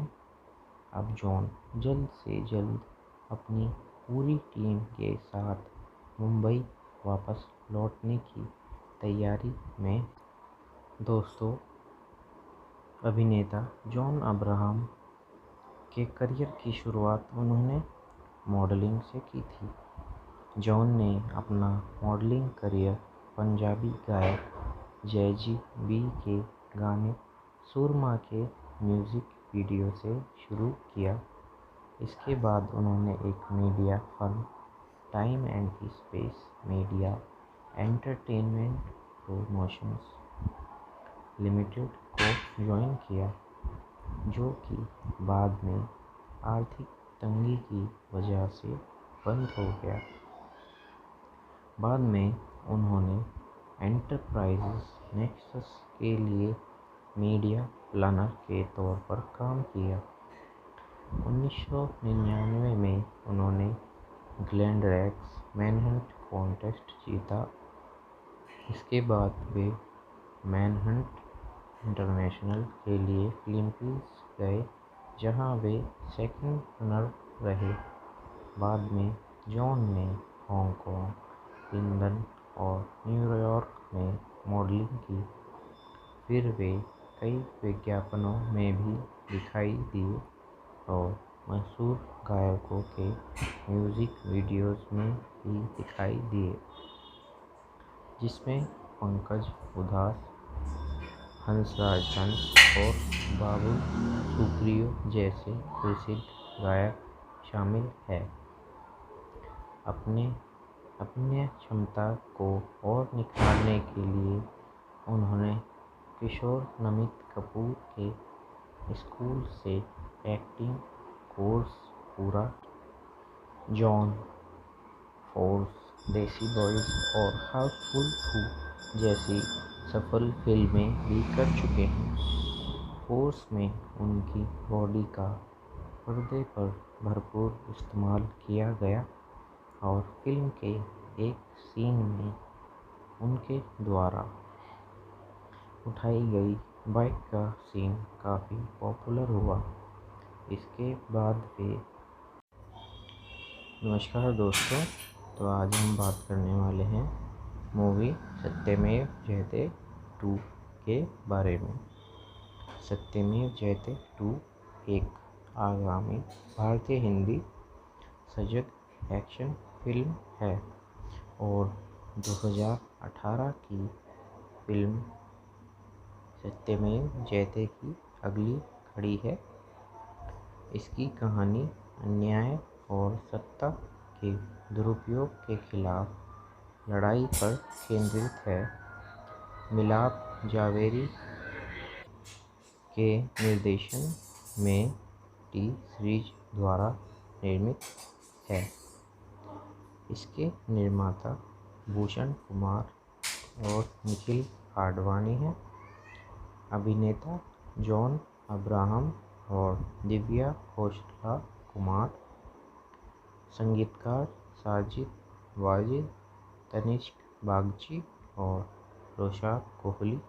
अब जॉन जल्द से जल्द अपनी पूरी टीम के साथ मुंबई वापस लौटने की तैयारी में। दोस्तों, अभिनेता जॉन अब्राहम के करियर की शुरुआत उन्होंने मॉडलिंग से की थी। जॉन ने अपना मॉडलिंग करियर पंजाबी गायक जैज़ी बी के गाने सुरमा के म्यूज़िक वीडियो से शुरू किया। इसके बाद उन्होंने एक media firm time and space media entertainment promotions limited को ज्वाइन किया, जो कि बाद में आर्थिक तंगी की वजह से बंद हो गया। बाद में उन्होंने एंटरप्राइजेस नेक्सस के लिए मीडिया प्लानर के तौर पर काम किया। 1999 में उन्होंने ग्लैडरैक्स मैनहंट कॉन्टेस्ट जीता। इसके बाद वे मैनहंट इंटरनेशनल के लिए फिलीपींस गए, जहां वे सेकंड रनर रहे। बाद में जॉन ने हांगकांग, लंदन और न्यूयॉर्क में मॉडलिंग की। फिर वे कई विज्ञापनों में भी दिखाई दिए और मशहूर गायकों के म्यूज़िक वीडियोज़ में भी दिखाई दिए, जिसमें पंकज उधास, हंसराज हंस और बाबुल सुप्रियो जैसे प्रसिद्ध गायक शामिल हैं। अपने क्षमता को और निखारने के लिए उन्होंने किशोर नमित कपूर के स्कूल से एक्टिंग कोर्स पूरा। जॉन फोर्स, देसी बॉयज और हाउसफुल 2 जैसी सफल फिल्में भी कर चुके हैं। फोर्स में उनकी बॉडी का पर्दे पर भरपूर इस्तेमाल किया गया और फिल्म के एक सीन में उनके द्वारा उठाई गई बाइक का सीन काफ़ी पॉपुलर हुआ। इसके बाद वे नमस्कार दोस्तों, तो आज हम बात करने वाले हैं मूवी सत्यमेव जयते 2 के बारे में। सत्यमेव जयते 2 एक आगामी भारतीय हिंदी सजग एक्शन फिल्म है और 2018 की फिल्म सत्यमेव जयते की अगली कड़ी है। इसकी कहानी अन्याय और सत्ता के दुरुपयोग के खिलाफ लड़ाई पर केंद्रित है। मिलाप जावेरी के निर्देशन में टी सीरीज द्वारा निर्मित है। इसके निर्माता भूषण कुमार और निखिल आडवाणी हैं। अभिनेता जॉन अब्राहम और दिव्या खोसला कुमार। संगीतकार साजिद वाजिद, तनिष्क बागची और रोशाक कोहली।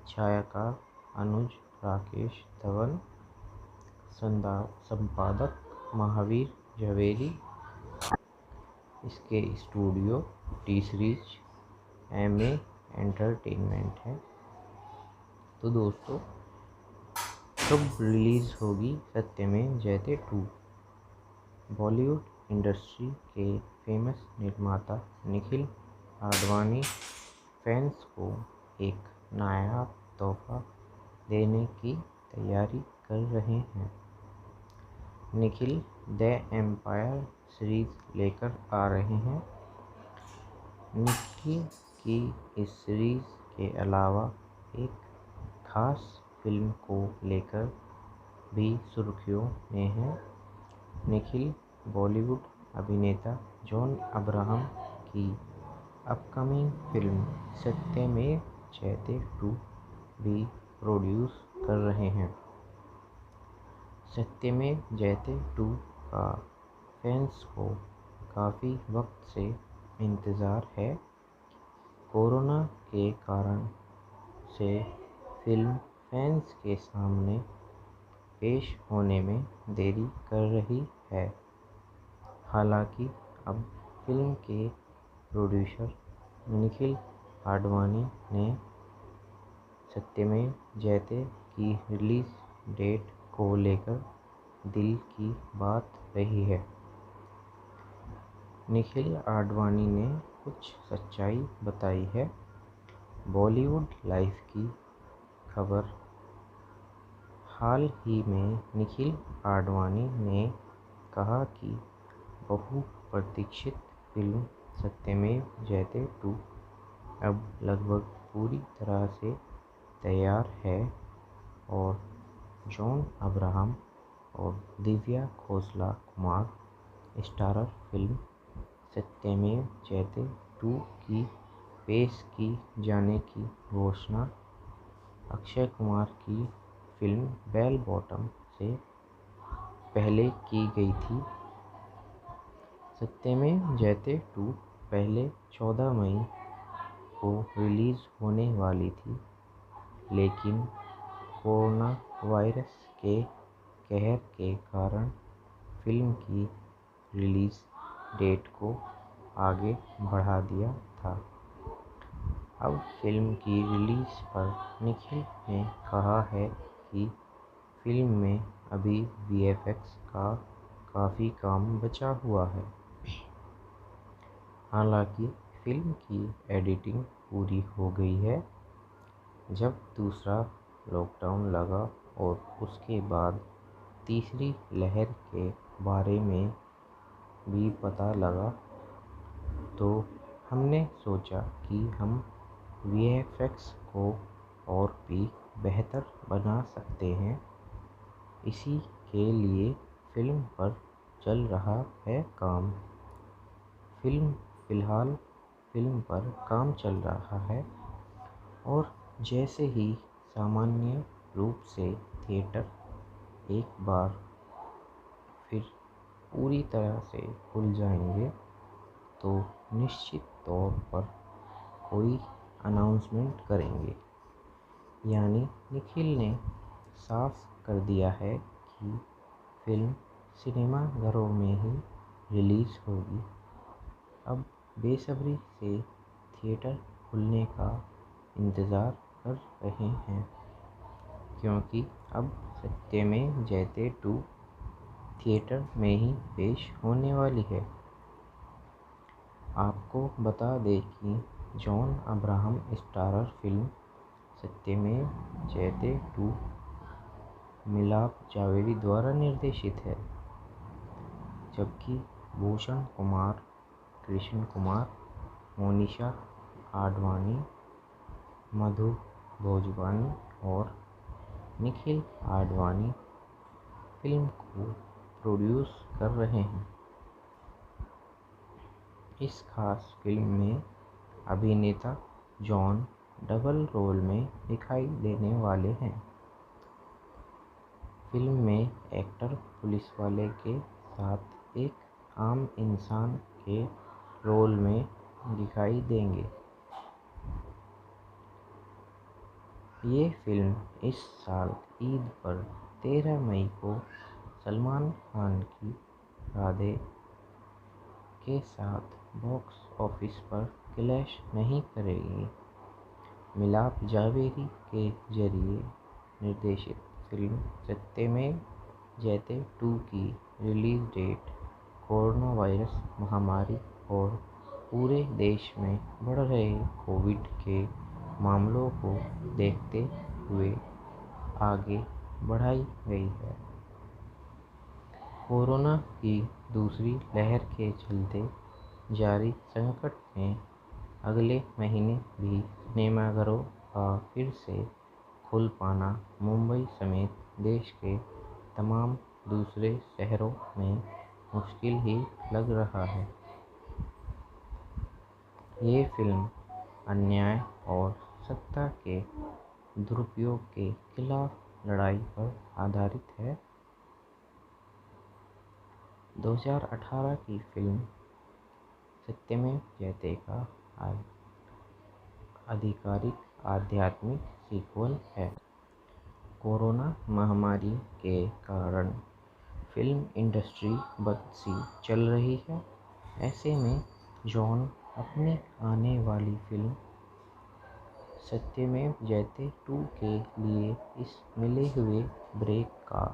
छायाकार अनुज राकेश धवन। संपादक महावीर जवेरी। इसके studio T series MA entertainment है। तो दोस्तों, कब रिलीज़ होगी सत्यमेव जयते 2? बॉलीवुड इंडस्ट्री के फेमस निर्माता निखिल आडवाणी फैंस को एक नायाब तोहफा देने की तैयारी कर रहे हैं। निखिल द एम्पायर सीरीज लेकर आ रहे हैं। निखिल की इस सीरीज के अलावा एक खास फिल्म को लेकर भी सुर्खियों में है। निखिल बॉलीवुड अभिनेता जॉन अब्राहम की अपकमिंग फिल्म सत्यमेव जयते 2 भी प्रोड्यूस कर रहे हैं। सत्यमेव जयते 2 का फैंस को काफ़ी वक्त से इंतज़ार है। कोरोना के कारण से फिल्म फैंस के सामने पेश होने में देरी कर रही है। हालांकि अब फिल्म के प्रोड्यूसर निखिल आडवाणी ने सत्यमेव जयते की रिलीज डेट को लेकर दिल की बात रही है। निखिल आडवाणी ने कुछ सच्चाई बताई है। बॉलीवुड लाइफ की खबर। हाल ही में निखिल आडवाणी ने कहा कि बहुप्रतीक्षित फिल्म सत्यमेव जयते 2 अब लगभग पूरी तरह से तैयार है और जॉन अब्राहम और दिव्या खोसला कुमार स्टारर फिल्म सत्यमेव जयते 2 की पेश की जाने की घोषणा अक्षय कुमार की फिल्म बेल बॉटम से पहले की गई थी। सत्यमेव जयते 2 पहले 14 मई को रिलीज़ होने वाली थी, लेकिन कोरोना वायरस के कहर के कारण फिल्म की रिलीज़ डेट को आगे बढ़ा दिया था। अब फिल्म की रिलीज़ पर निखिल ने कहा है कि फिल्म में अभी वीएफएक्स का काफ़ी काम बचा हुआ है। हालांकि फिल्म की एडिटिंग पूरी हो गई है। जब दूसरा लॉकडाउन लगा और उसके बाद तीसरी लहर के बारे में भी पता लगा, तो हमने सोचा कि हम वीएफएक्स को और भी बेहतर बना सकते हैं। इसी के लिए फिल्म पर चल रहा है काम। फिलहाल फिल्म पर काम चल रहा है और जैसे ही सामान्य रूप से थिएटर एक बार फिर पूरी तरह से खुल जाएंगे, तो निश्चित तौर पर कोई अनाउंसमेंट करेंगे। यानी निखिल ने साफ कर दिया है कि फिल्म सिनेमाघरों में ही रिलीज़ होगी। अब बेसब्री से थिएटर खुलने का इंतज़ार कर रहे हैं, क्योंकि अब सत्यमेव जयते 2 थिएटर में ही पेश होने वाली है। आपको बता दें कि जॉन अब्राहम स्टारर फिल्म सत्यमेव जयते 2 मिलाप जावेरी द्वारा निर्देशित है, जबकि भूषण कुमार, कृष्ण कुमार मोनिशा आडवाणी, मधु भोजवानी और निखिल आडवाणी फिल्म को प्रोड्यूस कर रहे हैं। इस खास फिल्म में अभिनेता जॉन डबल रोल में दिखाई देने वाले हैं। फिल्म में एक्टर पुलिस वाले के साथ एक आम इंसान के रोल में दिखाई देंगे। ये फिल्म इस साल ईद पर 13 मई को सलमान खान की राधे के साथ बॉक्स ऑफिस पर क्लैश नहीं करेगी। मिलाप जावेरी के जरिए निर्देशित फिल्म सत्यमेव जयते 2 की रिलीज डेट कोरोना वायरस महामारी और पूरे देश में बढ़ रहे कोविड के मामलों को देखते हुए आगे बढ़ाई गई है। कोरोना की दूसरी लहर के चलते जारी संकट में अगले महीने भी सिनेमाघरों का फिर से खुल पाना मुंबई समेत देश के तमाम दूसरे शहरों में मुश्किल ही लग रहा है। ये फिल्म अन्याय और सत्ता के दुरुपयोग के खिलाफ लड़ाई पर आधारित है। 2018 की फिल्म सत्यमेव जयते का आधिकारिक आध्यात्मिक सीक्वल है। कोरोना महामारी के कारण फिल्म इंडस्ट्री बंद सी चल रही है। ऐसे में जॉन अपनी आने वाली फिल्म सत्यमेव जयते 2 के लिए इस मिले हुए ब्रेक का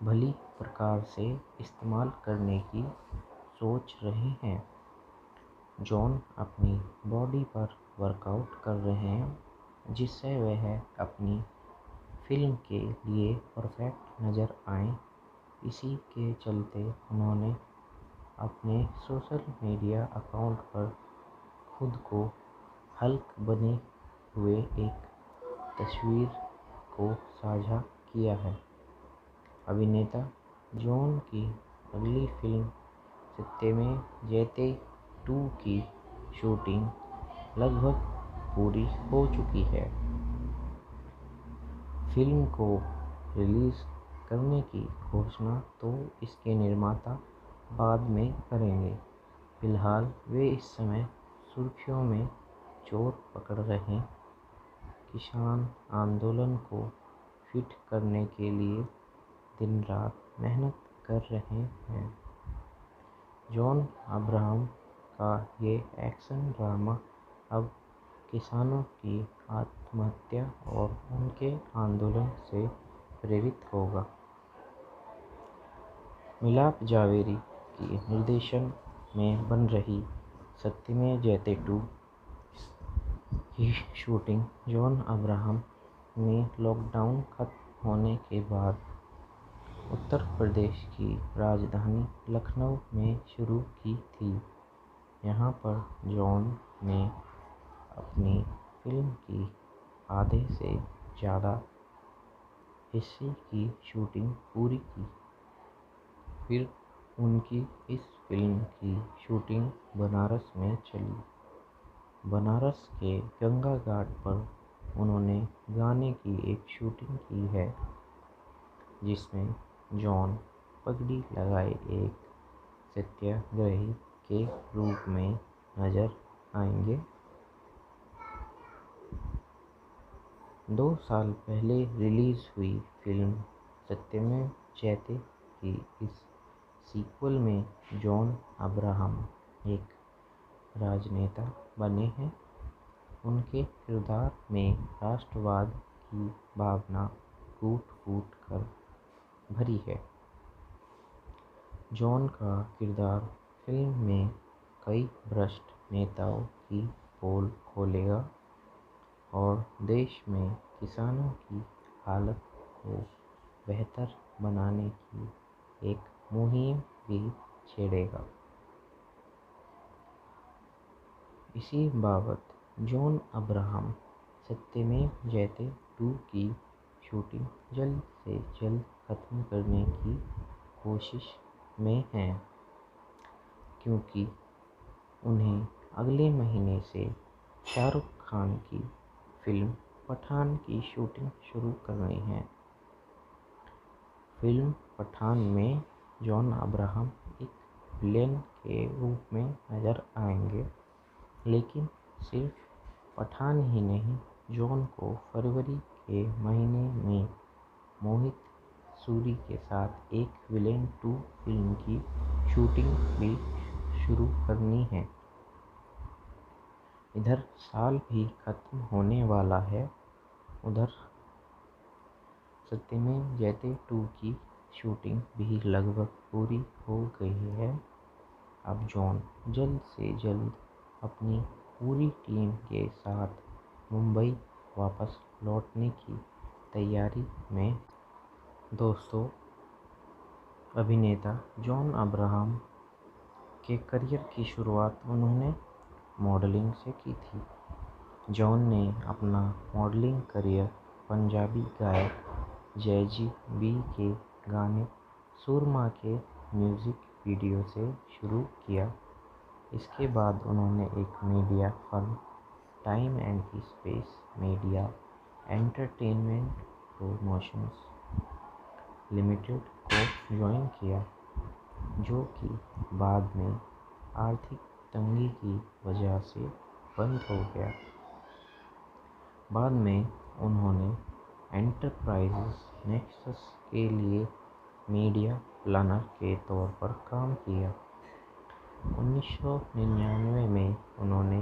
भली प्रकार से इस्तेमाल करने की सोच रहे हैं। जॉन अपनी बॉडी पर वर्कआउट कर रहे हैं जिससे वह अपनी फिल्म के लिए परफेक्ट नज़र आएं। इसी के चलते उन्होंने अपने सोशल मीडिया अकाउंट पर खुद को हल्क बने हुए एक तस्वीर को साझा किया है। अभिनेता जॉन की अगली फिल्म सत्यमेव जयते 2 की शूटिंग लगभग पूरी हो चुकी है। फिल्म को रिलीज़ करने की घोषणा तो इसके निर्माता बाद में करेंगे। फिलहाल वे इस समय सुर्खियों में जोर पकड़ रहे किसान आंदोलन को फिट करने के लिए दिन रात मेहनत कर रहे हैं। जॉन अब्राहम का ये एक्शन ड्रामा अब किसानों की आत्महत्या और उनके आंदोलन से प्रेरित होगा। मिलाप जावेरी की निर्देशन में बन रही सत्यमेव जयते 2 की शूटिंग जॉन अब्राहम ने लॉकडाउन खत्म होने के बाद उत्तर प्रदेश की राजधानी लखनऊ में शुरू की थी। यहाँ पर जॉन ने अपनी फिल्म की आधे से ज़्यादा हिस्से की शूटिंग पूरी की। फिर उनकी इस फिल्म की शूटिंग बनारस में चली। बनारस के गंगा घाट पर उन्होंने गाने की एक शूटिंग की है जिसमें जॉन पगड़ी लगाए एक सत्याग्रही के रूप में नजर आएंगे। 2 साल पहले रिलीज हुई फिल्म सत्यमेव जयते की इस सीक्वल में जॉन अब्राहम एक राजनेता बने हैं। उनके किरदार में राष्ट्रवाद की भावना कूट-कूट कर भरी है। जॉन का किरदार फिल्म में कई भ्रष्ट नेताओं की पोल खोलेगा और देश में किसानों की हालत को बेहतर बनाने की एक मुहिम भी छेड़ेगा। इसी बाबत जॉन अब्राहम सत्यमेव जयते 2 की शूटिंग जल्द से जल्द खत्म करने की कोशिश में हैं, क्योंकि उन्हें अगले महीने से शाहरुख खान की फिल्म पठान की शूटिंग शुरू करनी है। फिल्म पठान में जॉन अब्राहम एक विलेन के रूप में नजर आएंगे, लेकिन सिर्फ पठान ही नहीं, जॉन को फरवरी के महीने में मोहित सूरी के साथ एक विलेन 2 फिल्म की शूटिंग भी शुरू करनी है। इधर साल भी खत्म होने वाला है, उधर सत्यमेव जयते 2 की शूटिंग भी लगभग पूरी हो गई है। अब जॉन जल्द से जल्द अपनी पूरी टीम के साथ मुंबई वापस लौटने की तैयारी में। दोस्तों, अभिनेता जॉन अब्राहम के करियर की शुरुआत उन्होंने मॉडलिंग से की थी। जॉन ने अपना मॉडलिंग करियर पंजाबी गायक जैज़ी बी के गाने सुरमा के म्यूज़िक वीडियो से शुरू किया। इसके बाद उन्होंने एक media firm time and space media entertainment promotions limited को ज्वाइन किया, जो कि बाद में आर्थिक तंगी की वजह से बंद हो गया। बाद में उन्होंने एंटरप्राइजेस नेक्सस के लिए मीडिया प्लानर के तौर पर काम किया। 1999 में उन्होंने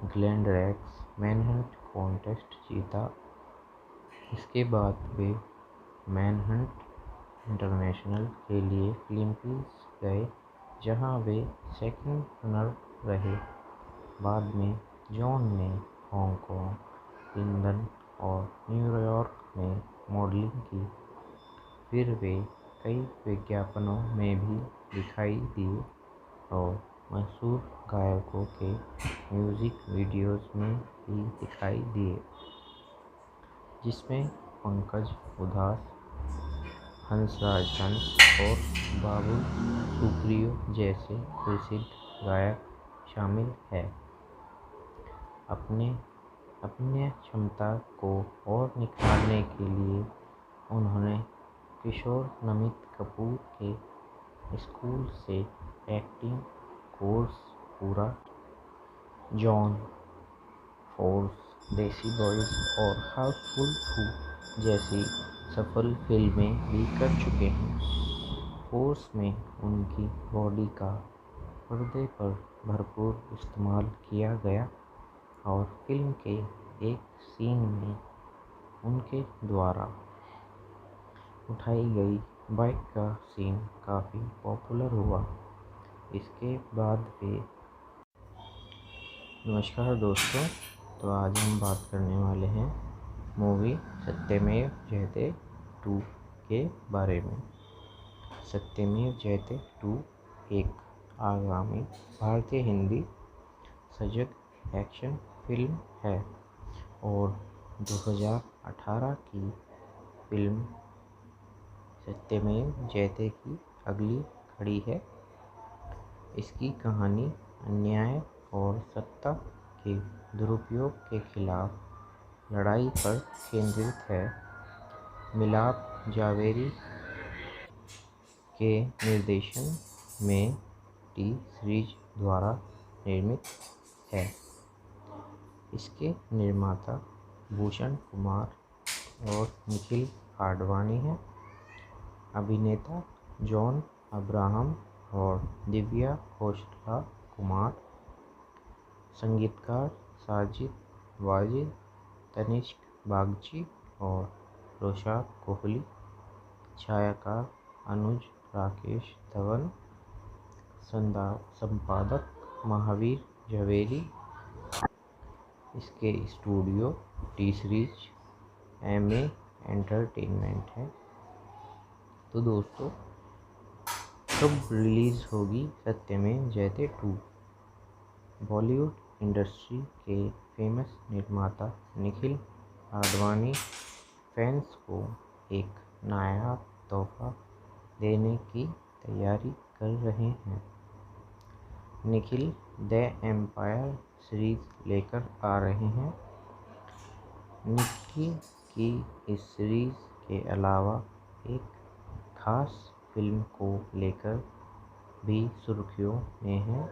ग्लैमरस मैनहंट कॉन्टेस्ट जीता। इसके बाद वे मैनहंट इंटरनेशनल के लिए फिलीपींस गए, जहां वे सेकंड रनर रहे। बाद में जॉन ने हांगकांग, लंदन और न्यूयॉर्क में मॉडलिंग की। फिर वे कई विज्ञापनों में भी दिखाई दिए और मशहूर गायकों के म्यूज़िक वीडियोज़ में भी दिखाई दिए, जिसमें पंकज उधास, हंसराज हंस और बाबुल सुप्रियो जैसे प्रसिद्ध गायक शामिल हैं। अपने क्षमता को और निखारने के लिए उन्होंने किशोर नमित कपूर के स्कूल से एक्टिंग कोर्स पूरा। जॉन फोर्स, देसी बॉयज और हाउसफुल 2 जैसी सफल फिल्में भी कर चुके हैं। फोर्स में उनकी बॉडी का पर्दे पर भरपूर इस्तेमाल किया गया और फिल्म के एक सीन में उनके द्वारा उठाई गई बाइक का सीन काफ़ी पॉपुलर हुआ। इसके बाद वे नमस्कार दोस्तों, तो आज हम बात करने वाले हैं मूवी सत्यमेव जयते 2 के बारे में। सत्यमेव जयते 2 एक आगामी भारतीय हिंदी सजग एक्शन फिल्म है और 2018 की फिल्म सत्यमेव जयते की अगली कड़ी है। इसकी कहानी अन्याय और सत्ता के दुरुपयोग के खिलाफ लड़ाई पर केंद्रित है। मिलाप जावेरी के निर्देशन में टी सीरीज द्वारा निर्मित है। इसके निर्माता भूषण कुमार और निखिल आडवाणी हैं। अभिनेता जॉन अब्राहम और दिव्या खोसला कुमार, संगीतकार साजिद वाजिद, तनिष्क बागची और रोशाद कोहली, छायाकार अनुज राकेश धवन, संपादक महावीर जवेरी। इसके studio T series MA entertainment है। तो दोस्तों, कब रिलीज़ होगी सत्यमेव जयते 2? बॉलीवुड इंडस्ट्री के फेमस निर्माता निखिल आडवाणी फैंस को एक नायाब तोहफा देने की तैयारी कर रहे हैं। निखिल द एम्पायर सीरीज लेकर आ रहे हैं। निखिल की इस सीरीज के अलावा एक खास फिल्म को लेकर भी सुर्खियों में है।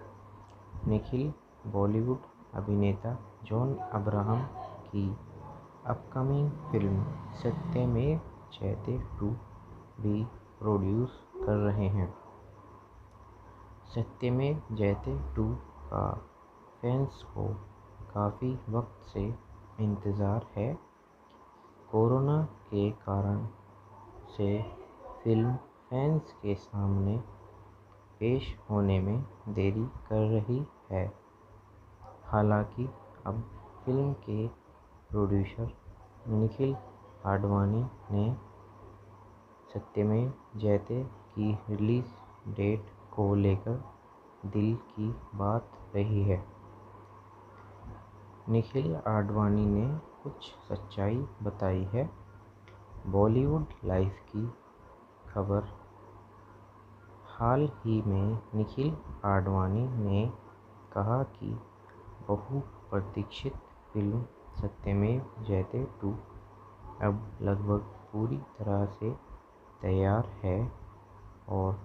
निखिल बॉलीवुड अभिनेता जॉन अब्राहम की अपकमिंग फिल्म सत्यमेव जयते 2 भी प्रोड्यूस कर रहे हैं। सत्यमेव जयते 2 का फैंस को काफ़ी वक्त से इंतज़ार है। कोरोना के कारण से फिल्म फैंस के सामने पेश होने में देरी कर रही है। हालांकि अब फिल्म के प्रोड्यूसर निखिल आडवाणी ने सत्यमेव जयते की रिलीज डेट को लेकर दिल की बात रही है। निखिल आडवाणी ने कुछ सच्चाई बताई है। बॉलीवुड लाइफ की खबर। हाल ही में निखिल आडवाणी ने कहा कि बहुप्रतीक्षित फिल्म सत्यमेव जयते 2 अब लगभग पूरी तरह से तैयार है और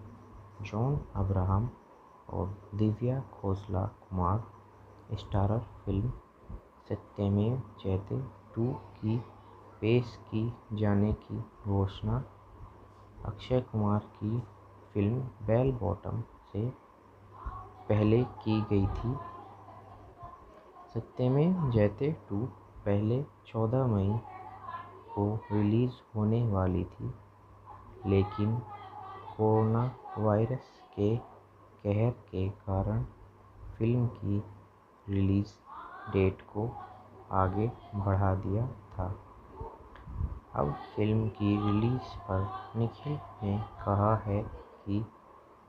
जॉन अब्राहम और दिव्या खोसला कुमार स्टारर फिल्म सत्यमेव जयते 2 की पेश की जाने की घोषणा अक्षय कुमार की फिल्म बेल बॉटम से पहले की गई थी। सत्यमेव जयते 2 पहले 14 मई को रिलीज होने वाली थी, लेकिन कोरोना वायरस के कहर के कारण फिल्म की रिलीज डेट को आगे बढ़ा दिया था। अब फिल्म की रिलीज पर निखिल ने कहा है कि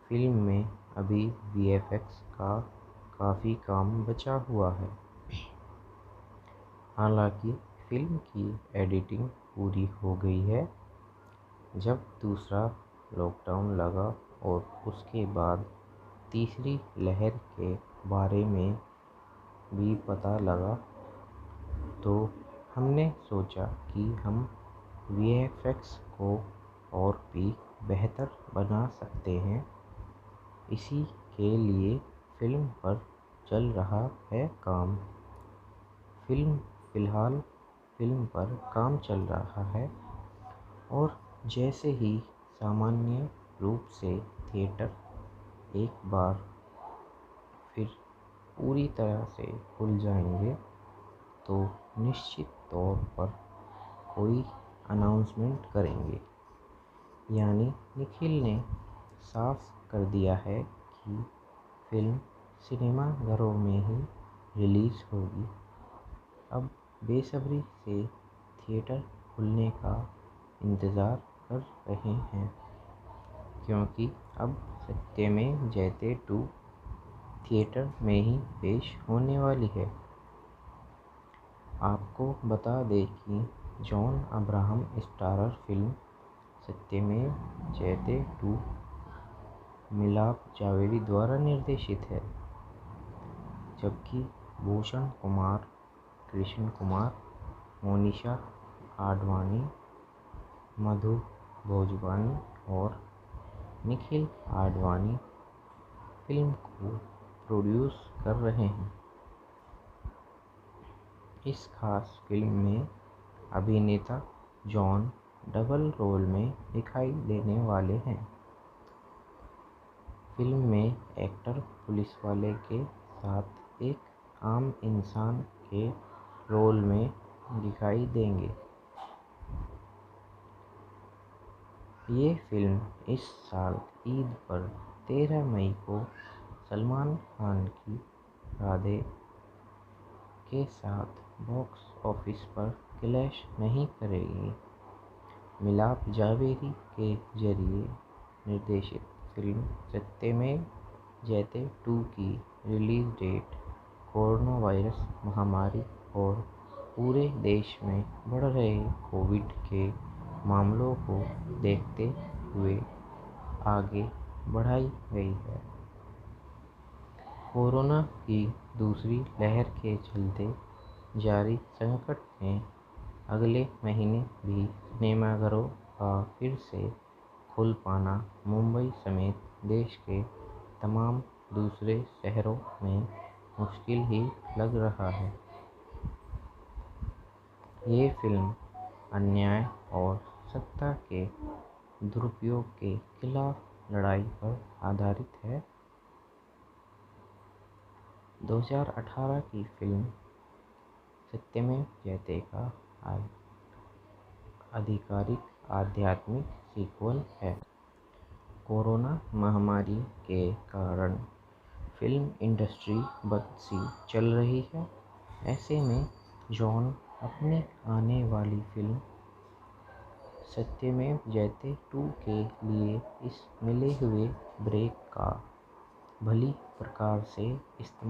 फिल्म में अभी वीएफएक्स का काफ़ी काम बचा हुआ है। हालांकि फिल्म की एडिटिंग पूरी हो गई है। जब दूसरा लॉकडाउन लगा और उसके बाद तीसरी लहर के बारे में भी पता लगा, तो हमने सोचा कि हम वीएफएक्स को और भी बेहतर बना सकते हैं। इसी के लिए फिल्म पर चल रहा है काम। फिलहाल फिल्म पर काम चल रहा है और जैसे ही सामान्य रूप से थिएटर एक बार फिर पूरी तरह से खुल जाएंगे, तो निश्चित तौर पर कोई अनाउंसमेंट करेंगे। यानी निखिल ने साफ कर दिया है कि फिल्म सिनेमाघरों में ही रिलीज़ होगी। अब बेसब्री से थिएटर खुलने का इंतज़ार कर रहे हैं, क्योंकि अब सत्यमेव जयते 2 थिएटर में ही पेश होने वाली है। आपको बता दें कि जॉन अब्राहम स्टारर फिल्म सत्यमेव जयते 2 मिलाप जावेरी द्वारा निर्देशित है, जबकि भूषण कुमार, कृष्ण कुमार, मोनिशा आडवाणी, मधु भोजवानी और निखिल आडवाणी फिल्म को प्रोड्यूस कर रहे हैं। इस खास फिल्म में अभिनेता जॉन डबल रोल में दिखाई देने वाले हैं। फिल्म में एक्टर पुलिस वाले के साथ एक आम इंसान के रोल में दिखाई देंगे। ये फिल्म इस साल ईद पर 13 मई को सलमान खान की राधे के साथ बॉक्स ऑफिस पर क्लैश नहीं करेगी। मिलाप जावेरी के जरिए निर्देशित फिल्म सत्यमेव जयते 2 की रिलीज डेट कोरोना वायरस महामारी और पूरे देश में बढ़ रहे कोविड के मामलों को देखते हुए आगे बढ़ाई गई है। कोरोना की दूसरी लहर के चलते जारी संकट में अगले महीने भी सिनेमाघरों का फिर से खुल पाना मुंबई समेत देश के तमाम दूसरे शहरों में मुश्किल ही लग रहा है। ये फिल्म अन्याय और सत्ता के दुरुपयोग के खिलाफ लड़ाई पर आधारित है। 2018 की फिल्म सत्यमेव जयते का आधिकारिक आध्यात्मिक सीक्वल है। कोरोना महामारी के कारण फिल्म इंडस्ट्री बंद सी चल रही है। ऐसे में जॉन अपनी आने वाली फिल्म सत्यमेव जयते 2 के लिए इस मिले हुए ब्रेक का भली प्रकार से इस्तेमाल